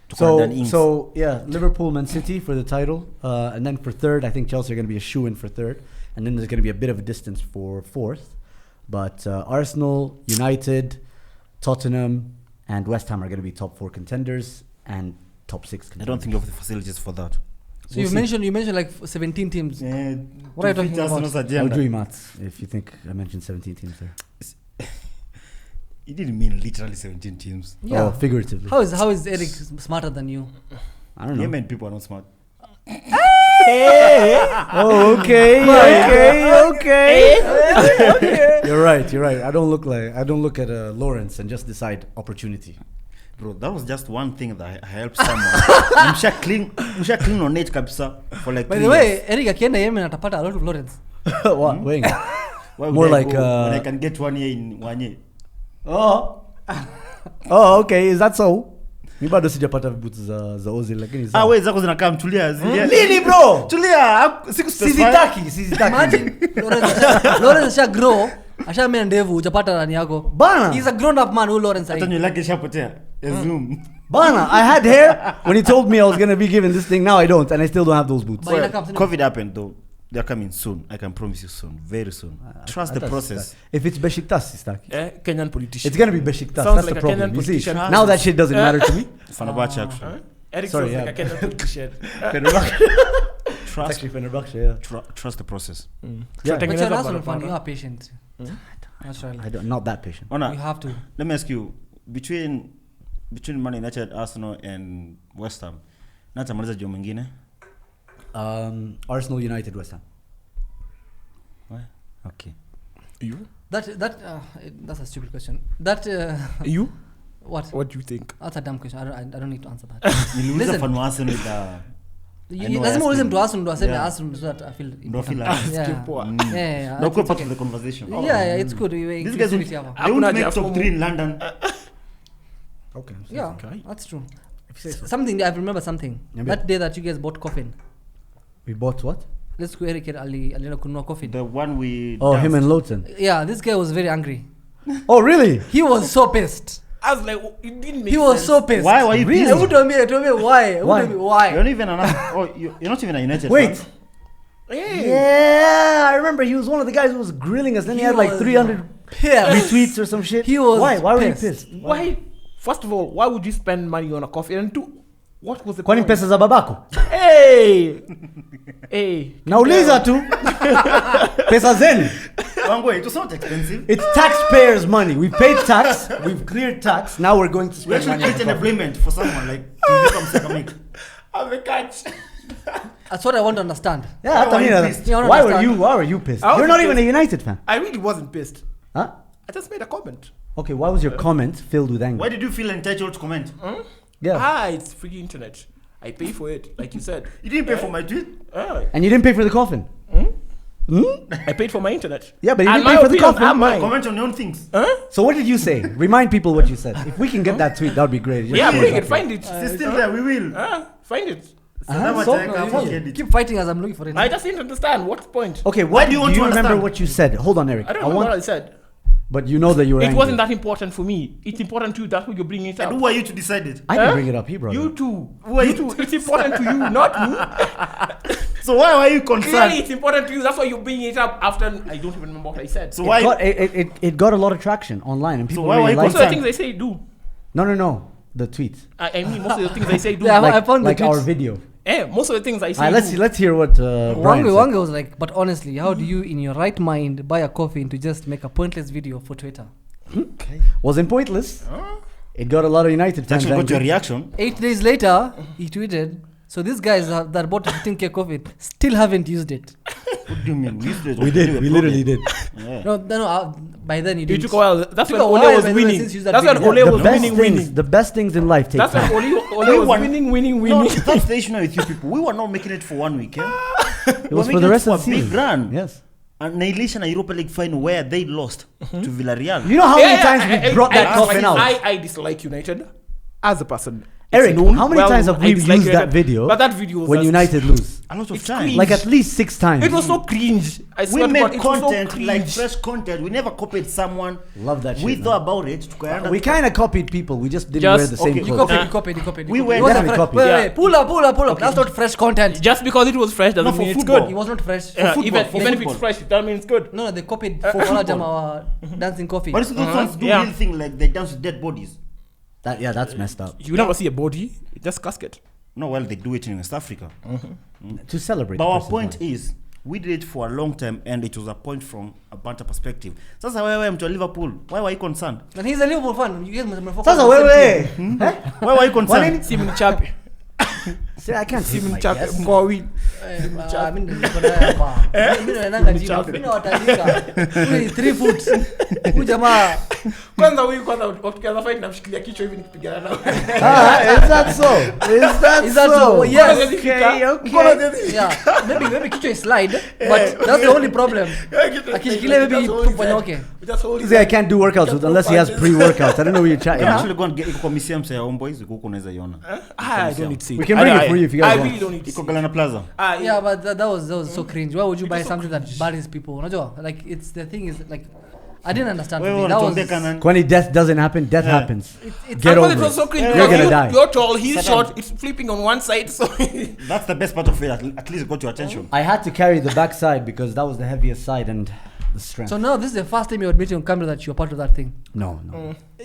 Tuko ndani ins. So yeah, Liverpool, Man City for the title, and then for third, I think Chelsea are going to be a shoe-in for third, and then there's going to be a bit of a distance for fourth. But Arsenal, United, Tottenham, and West Ham are going to be top 4 contenders and top 6 I contenders. don't think you have the facilities for that. So you mentioned like 17 teams. What are you talking about? I'll do you maths if you think I mentioned 17 teams there. It didn't mean literally 17 teams. Yeah. Oh, figuratively. How is Eric smarter than you? I don't know. Yemen people are not smart. Oh, okay. You're right. I don't look at Lawrence and just decide opportunity. Bro, that was just one thing that helped someone. Msha clean on net kabisa for like By 3 the way, years. Eric akienda Yemen atapata a lot of Lawrence. What? Wait. Why would more I like, go when I can get 1 year in 1 year. Oh, okay. Is that so? Mi bado sijapata vibutu za Ozil lakini sawa. Wewe zako zinakaa mtulia. Lini bro? Tulia. Sizitaki. Imagine Lawrence asha grow, asha mea ndevu, hujapata nani yako. Bana. He's a grown up man, who Lawrence Hata ai. nywele yake ishapotea. Zoom. Bana, I had hair when he told me I was going to be given this thing. Now I don't, and I still don't have those boots. But inakaa msini- COVID happened though. They're coming soon. I can promise you soon. Very soon. Trust the process. If it's Besiktas, sistaki. Kenyan politician. It's going to be Besiktas. Sounds That's like the a problem. Kenyan You see, politician. now that shit doesn't matter to me. Fenerbahce actually. Eric Sorry, sounds yeah. like a Kenyan politician. It's Trust actually Fenerbahce, yeah. trust the process. Yeah. But you're an Tengeneza Arsenal fan, barabara. you are patient. Naturally. I'm not that patient. Ona, You have to. let me ask you, between Man United, Arsenal and West Ham, natamaliza jio mwingine? Arsenal, United, West Ham. Why? Okay. You? That's a stupid question. You? What? What do you think? That's a dumb question. I don't need to answer that. Niliuliza fan wa Arsenal with the Lazima ulize mtu Arsenal ndo aseme Arsenal so that I feel no part of the conversation. Yeah, it's good. These guys don't make top 3 in London. Okay. Yeah, that's true. Something I remember something. That day that you guys bought coffin. We bought what? Let's go Eric alienda kununua coffin. The one we him and Lawton. Yeah, this guy was very angry. Oh, really? He was so pissed. I was like, it didn't make He sense. was so pissed. Why were you pissed? Tell me why. Why? You're not even you're not even a United Wait. fan. Yeah, I remember he was one of the guys who was grilling us. Then he had like 300 retweets or some shit. He was Why were you pissed? Why? First of all, why would you spend money on a coffee? And two, what was the Kwani point? pesa za babako? Hey! Nauliza tu. Pesa zenu. Wangwe, it was not expensive. It's taxpayers' money. We paid tax. We've cleared tax. Now we're going to We spend actually money. on create an coffee. agreement for someone like to become Sekamik. I'm a catch. That's what I want to understand. Yeah, Why were you Tamina, pissed? why were you pissed? I wasn't You're not even a pissed. United fan. I really wasn't pissed. Huh? I just made a comment. Okay, why was your comment filled with anger? Why did you feel entitled to comment? Yeah. It's free internet. I pay for it, like you said. You didn't pay for my tweet? And you didn't pay for the coffin? I paid for my internet. Yeah, but you And didn't pay my for the opinions coffin. are mine. Comment on your own things. So what did you say? Remind people what you said. If we can get that tweet, that would be great. Just Yeah, share bring that it, find it. It's still there, we will. Find it. Keep fighting as I'm looking for it. I just didn't understand. What's the point? Okay, what do you want to remember understand? what you said? Hold on, Eric. I don't remember what I said. But you know that you were It angry. wasn't that important for me. It's important to you. That's why you're bringing it up. And who are you to decide it? I can bring it up. He brought it You up. too. Who are You you too. It's important to you, not me. So why are you Clearly, concerned? it's important to you. That's why you're bringing it up after. I don't even remember what I said. So why? It got a lot of traction online, and people why really were you liked Most of it. the things I say do. No. The tweets. I mean, most of the things I say do. Yeah, Like, I found the like our tweets. video. Most of the things I say do. Let's hear what Brian said. Wanga was like, but honestly, how do you, in your right mind, buy a coffin to just make a pointless video for Twitter? Wasn't pointless. It got a lot of United fans. Actually got your angry. reaction. 8 days later, he tweeted, so these guys that bought a 15k coffin still haven't used it. What do you mean? We did. We literally did. Yeah. No, by then you It didn't. took a while. That's Took when a Ole while, was by the way, winning. since you used that That's when video. Ole was The best winning. things. The best things in life take That's when time. Ole was won. winning. No, that's the issue now with you people. We were not making it for 1 week. Yeah? It was for the rest of the a big season. run. Yes. And Nailisha na Europa League final where they lost to Villarreal. You know how many times we brought that coffin out? I dislike United as a person. Eric, known how many well, times have I we dislike used that United. video But that video was when just- United lose? A lot of It's times. cringe. Like at least 6 times. It was so cringe. I We swear to made God, it was so content, cringe. like fresh content. We never copied someone. Love that shit. We man. thought about it. We kind of copied people. We just didn't Just- wear the same okay, You clothes. copied. We were It wasn't definitely fresh. copied. Wait, pull up. That's not fresh content. Just because it was fresh doesn't No, for mean it's football. good. It was not fresh. football, Even for if football. it's fresh, that means it's good. No, they copied for Olajam our dancing coffee. But it's those ones do Yeah. real thing like they dance with dead bodies. That's messed up. You never see a body, it's just casket. No, well, they do it in West Africa. To celebrate. But the our person's point life. is, we did it for a long time and it was a point from a banter perspective. Sasa wewe mtu wa Liverpool, why were you concerned? And he's a Liverpool fan. You guys must Sasa wewe. Why were you concerned? Si mnichape. See, I can't Si see my mnichape. guess. Mko wawili. Mimi watandika. Huyu 3 foot. Huyu jamaa. Kwanza wakianza fight namshikilia kichwa hivi nikipigana nao. Is that so? Is that so? Yes. Okay. Yeah. Maybe kichwa is slide, but that's the only problem. Akishikilia maybe tuponyoke. This guy can't do workouts unless he has pre-workouts. I don't know what you're chatting You can about. actually go and get iko museum say homeboys huko unaweza iona. I don't need to see. We can bring it for you if you guys I want. really don't need to Iko see. Galana Plaza. Yeah, but that was so cringe. Why would you buy something that buries people? Unajua? Like it's the thing is like I didn't understand. Wewe That was unatondeka nani? When death doesn't happen, death happens. it's Get Because over it was it. so cringe. You're because gonna die. You're tall, he's Saddam. short, it's flipping on one side, so That's the best part of it. At least it got your attention. I had to carry the back side because that was the heaviest side and the strength. so now this is the first time you're admitting on camera that you're part of that thing. No.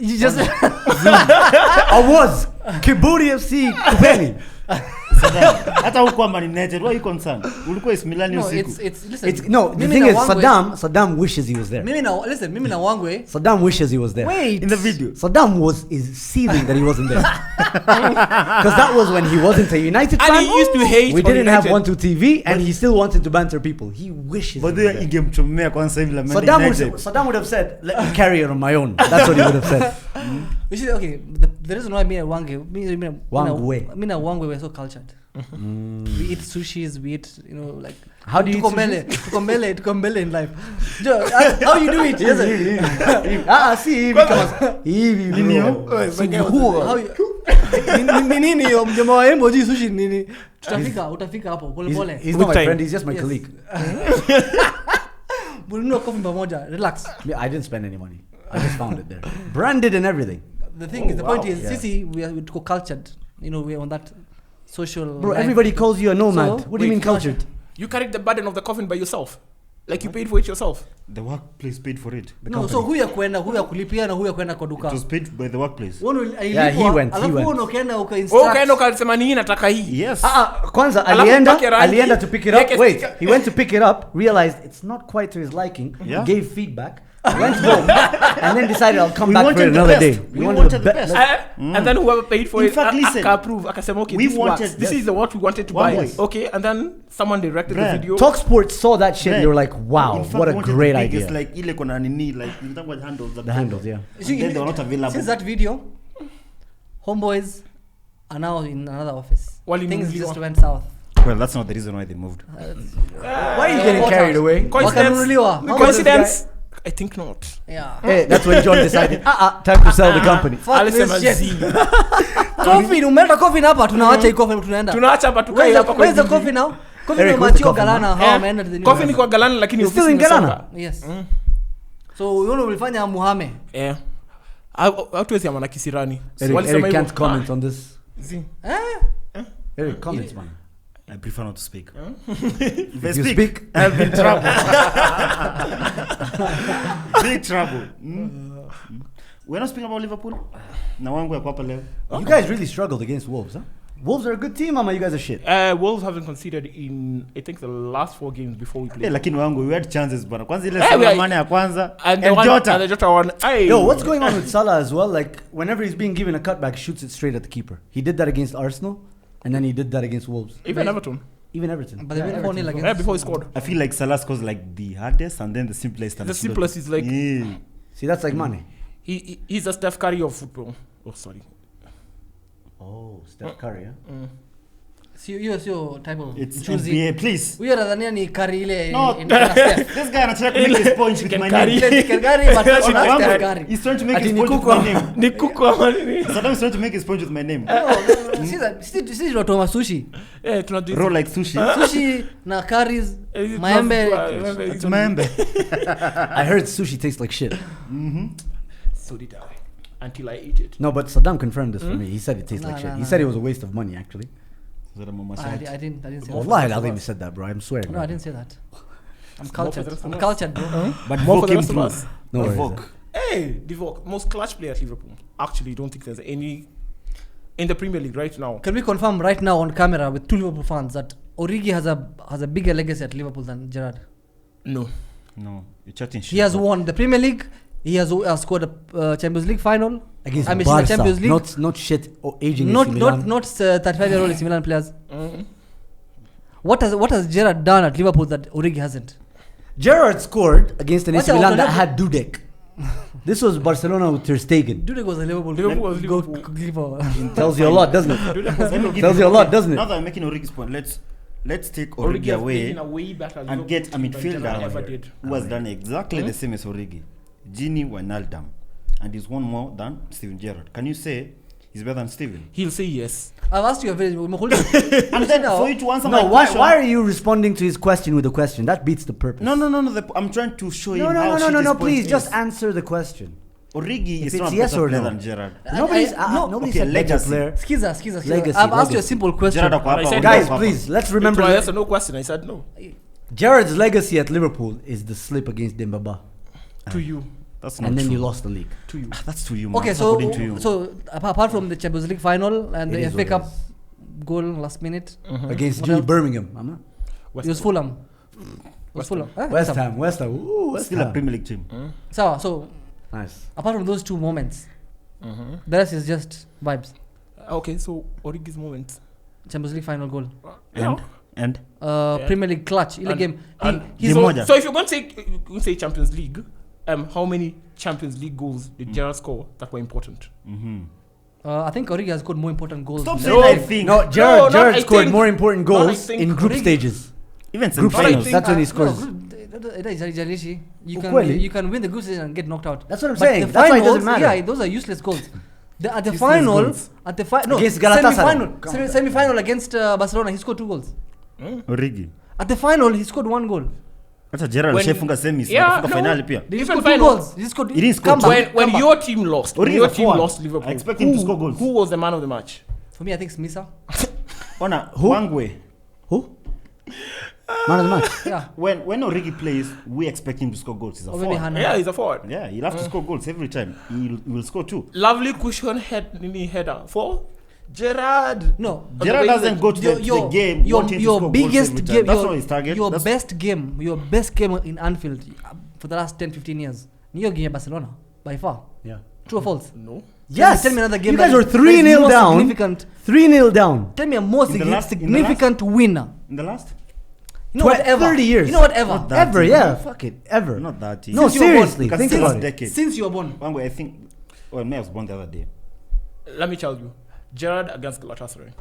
You just I was Kiburi FC Kupeni. Hata huko Man United, why are you concerned? Ulikuwa AC Milan No, usiku. listen. The thing is, Saddam wishes he was there. Mimi na Wangwe. Saddam wishes he was there. Wait. In the video. Saddam is seething that he wasn't there. Because that was when he wasn't a United fan. And he used to hate We didn't United. have 1-2 TV, and he still wanted to banter people. He wishes. But he was there. ingemchomea kwanza hivi la Man United. Saddam would have said, "Let me carry it on my own." That's what he would have said. You see, okay, the reason why me and Wangwe we're so cultured. We eat sushis, we eat, like. How do you eat tukombele in life. How you do it? See, nini yo mjamaa wa emoji sushi nini? Utafika hapo pole pole. He's not my friend, he's just my colleague. Bulunua coffee pamoja, relax. I didn't spend any money. I just found it there. Branded and everything. The thing is, the point is, sisi we're cultured. We're on that social. Bro, everybody calls you a nomad. So, what do you mean cultured? You carried the burden of the coffin by yourself. Like you paid for it yourself. The workplace paid for it. No, so who ya kulipia na who ya kwenda kwa duka? It was paid by the workplace. Yeah, he went. Alafu unaenda uka-instruct. Ukaenda ukasema nini nataka hii. Yes. Kwanza alienda to pick it up. Wait, he went to pick it up, realized it's not quite to his liking, gave feedback, went home, and then decided I'll come back for another day. We wanted the best. And then whoever paid for it, listen, approve. Akasema, okay, this is what we wanted to buy. Okay, and then someone directed the video. Talksport saw that shit. They were like, wow, what a great idea. It's like ile kona nini, like handles. The handles, yeah. Then they were not available. Since that video, homeboys are now in another office. Things just went south. Well, that's not the reason why they moved. Why are you getting carried away? Coincidence? I think not. Yeah. Hey, that's when John decided, time to sell the company. Coffee, umeleta coffee hapa, tunaacha hii coffee tunaenda. Tunaacha hapa tukae hapa. Where's the coffee now? Coffee ni machio Galana, how ameenda the new. Coffee ni kwa Galana lakini still in Galana. Yes. So ulifanya muhame. Yeah. Hatuwezi amana kisirani. Eric can't comment on this. Eric, comments, man. I prefer not to speak. If you speak, I'll be in trouble. Big trouble. We're not speaking about Liverpool. You guys really struggled against Wolves, huh? Wolves are a good team, Mama. You guys are shit. Wolves haven't conceded in, I think, the last 4 games before we played. Lakini wangu, we had chances, bwana. Kwanza ile Salah and Mane ya kwanza. And the Jota one. Yo, what's going on with Salah as well? Like, whenever he's being given a cutback, he shoots it straight at the keeper. He did that against Arsenal. And then he did that against Wolves. Even Everton. But they went 4-0 against. Before he scored. I feel like Salah scores like the hardest and then the simplest. The simplest is like. Yeah. See, that's like Mane. He's a Steph Curry of football. Oh, sorry. Oh, Steph Curry, yeah? You're type of it's choosy. NBA, please. We are Radhania Curry ile. No, this guy is trying to make his point with my name. He's trying to make his point with my name. Saddam is trying to make his point with my name. See that? See tunatoma sushi. Roll like sushi. Sushi na curries. Maembe. It's maembe. I heard sushi tastes like shit. So did I. Until I ate it. No, but Saddam confirmed this for me. He said it tastes like shit. He said it was a waste of money, actually. I didn't say that. Wallahi al-Azim said that, bro. I'm swearing. No, I didn't say that. I'm cultured. I'm cultured, bro. But more for the came rest of through. us. No worries. Hey, Divock, most clutch player at Liverpool. Actually, don't think there's any in the Premier League right now. Can we confirm right now on camera with 2 Liverpool fans that Origi has a bigger legacy at Liverpool than Gerrard? No, you're chatting shit. He has won the Premier League. He has scored a Champions League final against Barca. Champions League. Not shit or aging. Not 35-year-old AC Milan players. What has Gerrard done at Liverpool that Origi hasn't? Gerrard scored against an AC Milan that had Dudek. This was Barcelona with Ter Stegen. Dudek was a Liverpool. Tells you a lot, doesn't it? Tells you a lot, doesn't it? Now that I'm making Origi's point, let's take Origi away and get a midfielder who has done exactly the same as Origi. Gini Wijnaldum, and he's won more than Steven Gerrard. Can you say he's better than Steven? He'll say yes. I've asked you a very... And then for you to answer my question... Why are you responding to his question with a question? That beats the purpose. No. I'm trying to show you how No, please, just answer the question. Origi is not better player than Gerrard. Nobody said better player. Skiza. Legacy, I've asked you a simple question. Guys, please, let's remember... That's a no question. I said no. Gerrard's legacy at Liverpool is the slip against Dembaba. To you. That's not and then true. you lost the league. To you. That's to you, man. Okay, so apart from the Champions League final and the FA Cup goal last minute. Against What Julie else? Birmingham. I'm not. It was Fulham. West Ham. Ooh, West Still a Ham. Premier League team. So Nice. apart from those two moments, the rest is just vibes. Okay, so Origi's moment. Champions League final goal. And Premier League clutch. In the game. Game So moja. if you're going to say Champions League, how many Champions League goals did Gerrard score that were important? I think Origi has scored more important goals. Stop than- saying I think. No, not Gerrard I scored think. more important Not I goals think. in group Origi. stages. Even Group Not I finals. think- That's when he No, scores. you Ukweli. can you can win the group stage and get knocked out. That's what I'm But saying. the That's why it doesn't finals, matter. Yeah, those are useless goals. At the Useless final, goals. no, Against Galatasaray. semi-final against Barcelona, he scored 2 goals. Origi. At the final, he scored 1 goal. Hata Gerrard When- alishafunga semis Yeah, akafunga no. finali pia. He Even scored 2 final. goals. He scored. He didn't score comeback, When comeback. your team lost, Origi your is a team forward. lost Liverpool. I expect him to score goals. Who was the man of the match? For me, I think it's Misa. Ona Wangwe. Who? Man of the match. Yeah. When Origi plays, we expect him to score goals. He's a Or maybe forward. Hannah. Yeah, he's a forward. Yeah, he'll have to score goals every time. He will score 2. Lovely cushion header for Gerrard. No. Gerrard doesn't go to the game wanting to Your score biggest goals every time. game, That's not his target. your That's- best game in Anfield for the last 10-15 years. Your game at Barcelona, by far. Yeah. True or false? No. Yes. Tell me another game. You guys that were is 3-0 more down. significant. 3-0 down. Tell me a more In the last- significant winner. In the last? You know what? Ever. 30 years. You know what? Ever. Not that Ever, team. yeah. Fuck it. Ever. Not that team. No, Since you were born. seriously. Because Think since about this it. decade. Since you were born. Wangwe, I think. Well, May was born the other day. Let me tell you. Gerrard against Galatasaray.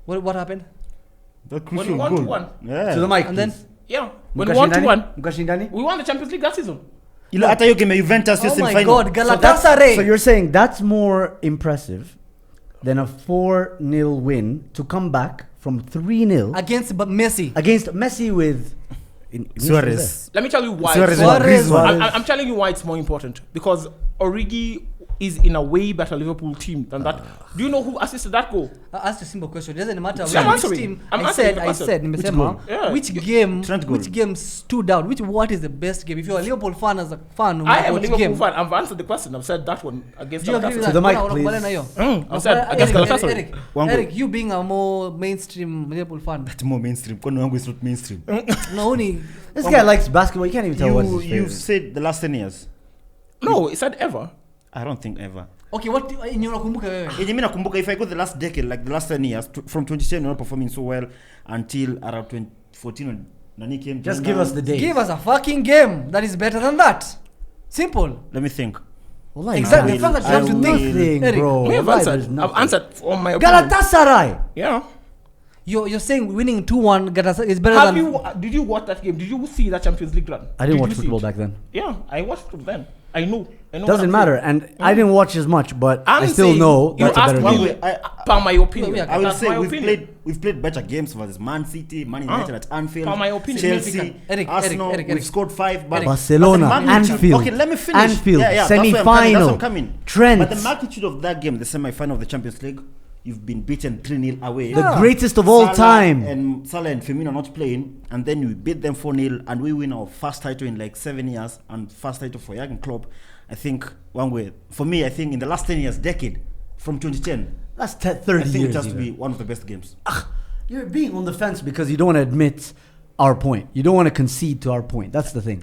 What happened? The When crucial we won goal. 2-1. Yeah. To the mic, And then- please. Yeah. When we won 2-1, Mukashindani? we won the Champions League that season. Ila hata hiyo game ya Juventus Oh hiyo my semi-final. God, Galatasaray. So you're saying that's more impressive than a 4-0 win to come back from 3-0 Against Messi. against Messi with Suarez. Let me tell you why. Suarez. I'm telling you why it's more important. Because Origi is in a way better Liverpool team than that. Do you know who assisted that goal? I asked a simple question. It doesn't matter I'm which answering. team. I'm I answering. said, nimesema, Yeah. which game, Trent goal. which game stood out? What is the best game? If you're a Liverpool fan, as a fan, I am a which Liverpool game? fan. I've answered the question. I've said that one against Do you agree with Galatasaray. that? To the mic, Unakubaliana please. na hiyo? I've said against Galatasaray. Eric, Wangu. Eric, you being a more mainstream Liverpool fan. It's more mainstream. Kwani wangu is not mainstream. No, only This guy likes basketball. You can't even tell what's his You favorite. said the last 10 years. No, it said ever. I don't think ever. okay. What yenye unakumbuka wewe? Yenye mimi nakumbuka, if I go the last decade, like the last 10 years, from 2010 we're not performing so well until around 2014 when Nani came. Just joined give us. us the date. Give us a fucking game that is better than that. Simple. Let me think. Wallahi, Exactly. I The fact that you will- have to I think, will nothing, Eric. bro. We have Wallahi, answered. there's I've nothing. answered on my opinion. Galatasaray. Yeah. You're saying winning 2-1 Galatasaray is better Have than. did you watch that game? Did you see that Champions League run? I didn't Did watch you see football it? back then. Yeah, I watched it then. I know. what Doesn't I'm matter. saying. And I didn't watch as much, but I'm I still saying know you that's a asked better me- game. Per my opinion. Yeah, I will That's say my we've opinion. played better games versus Man City, Man United at Anfield, For my opinion. Chelsea, Significant. Eric, Arsenal. Eric. We've scored 5, but Barcelona, but the magnitude- Anfield. Okay, let me finish. Anfield, that's where I'm coming, that's where semi-final, I'm coming. Trent. But the magnitude of that game, the semi-final of the Champions League, you've been beaten 3-0 away. The greatest of all time. And Salah and Firmino not playing, and then we beat them 4-0, and we win our first title in like 7 years, and first title for Jurgen Klopp. I think one way for me, I think in the last 10 years, decade from 2010, That's 30 I think years. it has to even. be one of the best games. You're being on the fence because you don't want to admit our point. You don't want to concede to our point. That's the thing.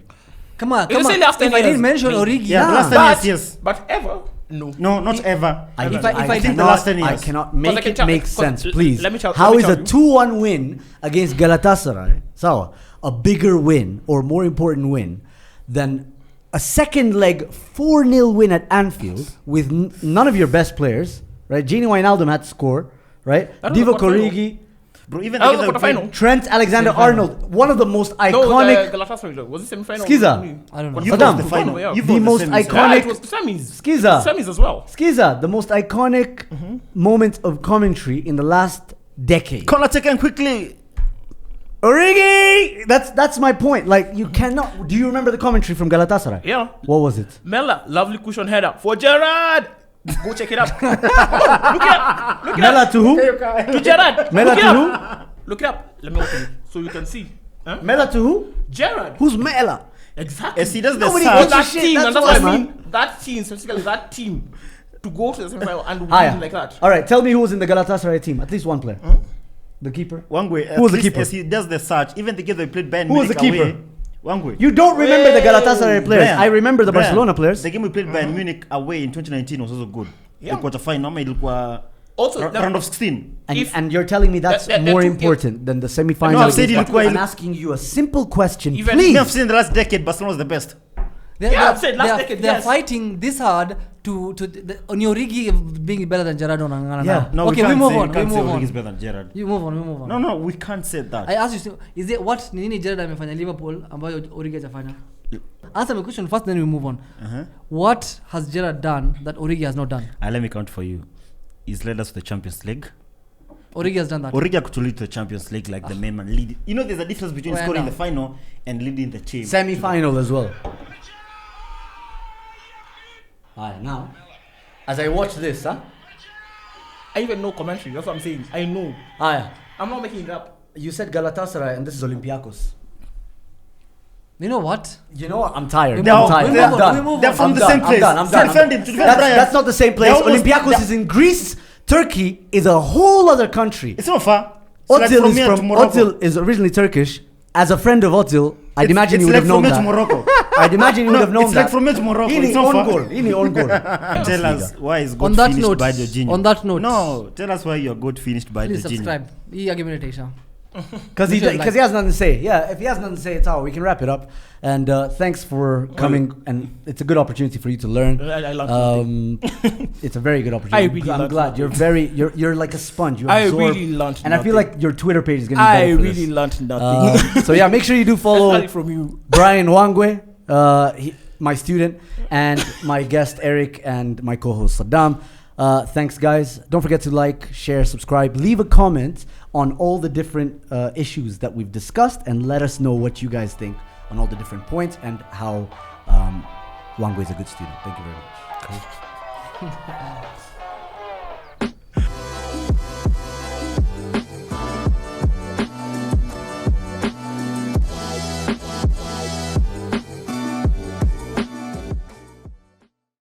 Come on. You say last 10 If I years. didn't mention Maybe. Origi, Yeah, the last 10 years, yes. But ever, no. No, not ever. I If I did the last 10 I years. cannot make I can it tell- make cause sense, l- please. let me tell- How let me is a tell you. 2-1 win against Galatasaray, Sawa, a bigger win or more important win than a second leg 4-0 win at Anfield with none of your best players, right? Gini Wijnaldum had to score, right? That was the Divock quarterfinal. Origi, Bro, even That was against the the quarterfinal. Trent Alexander-Arnold, one of the most No, iconic, the Galatasaray was it semi-final? Skiza. I don't know. You Saddam. lost the final. Yeah. You've The lost most semis. Yeah, iconic- it was the semis. Skiza. Semis as well. Skiza, the most iconic moment of commentary in the last decade. Corner taken quickly. Origi! That's my point. Like, you cannot... Do you remember the commentary from Galatasaray? Yeah. What was it? Mela, lovely cushion header for Gerrard. Go check it out. Look it up. Look it Mela up. to who? To Gerrard. Mela Look it to up. Look it up. Let me open it so you can see. Huh? Mela to who? Gerrard. Who's Mela? Exactly. Yes, he does the Nobody search. gives a that shit, team, that's and that's what why, I man. mean. That team, specifically that team. to go to the semi-final and win like that. All right, tell me who was in the Galatasaray team. At least one player. The keeper. Wangwe. Who was the keeper? As he does the search, even the game they played Bayern Who was the Munich keeper? away, Wangwe. You don't remember the Galatasaray players. Brian, I remember the Barcelona players. The game we played Bayern Munich away in 2019 was also good. Yeah. Quarter final, ilikuwa Also, round of 16. And you're telling me that's more important than the semi-final. No, I've said I'm asking you a simple question, Even please. I've seen in the last decade Barcelona was the best. I've said last decade. They're fighting this hard to Onyorigi being better than Gerard Onangana. Yeah. No, Okay, we move on. We move on. He's better than Gerard. You move on. No, we can't say that. I asked you, is it what nini Gerard amefanya Liverpool ambayo Origi hajafanya? Answer my question first, then we move on. What has Gerard done that Origi has not done? Let me count for you. He's led us to the Champions League. Origi has done that. Origi could lead to the Champions League like the main man lead. You know, there's a difference between scoring the final and leading the team. Semi-final as well. Alright, now, as I watch this, I even know commentary. That's what I'm saying. I know. I'm not making it up. You said Galatasaray and this is Olympiacos. You know what? You know what? I'm tired. We I'm tired. move on. They're from the same place. I'm done. That's not the same place. Olympiacos is in Greece. Turkey is a whole other country. It's not far. Otil is originally Turkish. As a friend of Otil, I'd imagine you would have known that. I'd imagine you would have known that. It's like from here to Morocco. It's not far. Own goal. Tell us why is God On finished by Jorginho. On that note. No, tell us why you're good finished by Please Jorginho. subscribe. Because he has nothing to say. Yeah, if he has nothing to say, it's all. We can wrap it up. And thanks for coming. And it's a good opportunity for you to learn. I learned it's a very good opportunity. I'm glad you're like a sponge. You absorb, I really learned and I feel like your Twitter page is going to be better for this. really learned nothing. So yeah, make sure you do follow from you. Brian Wangwe, my student, and my guest Eric, and my co-host Saddam. Thanks, guys. Don't forget to like, share, subscribe, leave a comment on all the different issues that we've discussed, and let us know what you guys think on all the different points and how Wangwe is a good student. Thank you very much. Cool.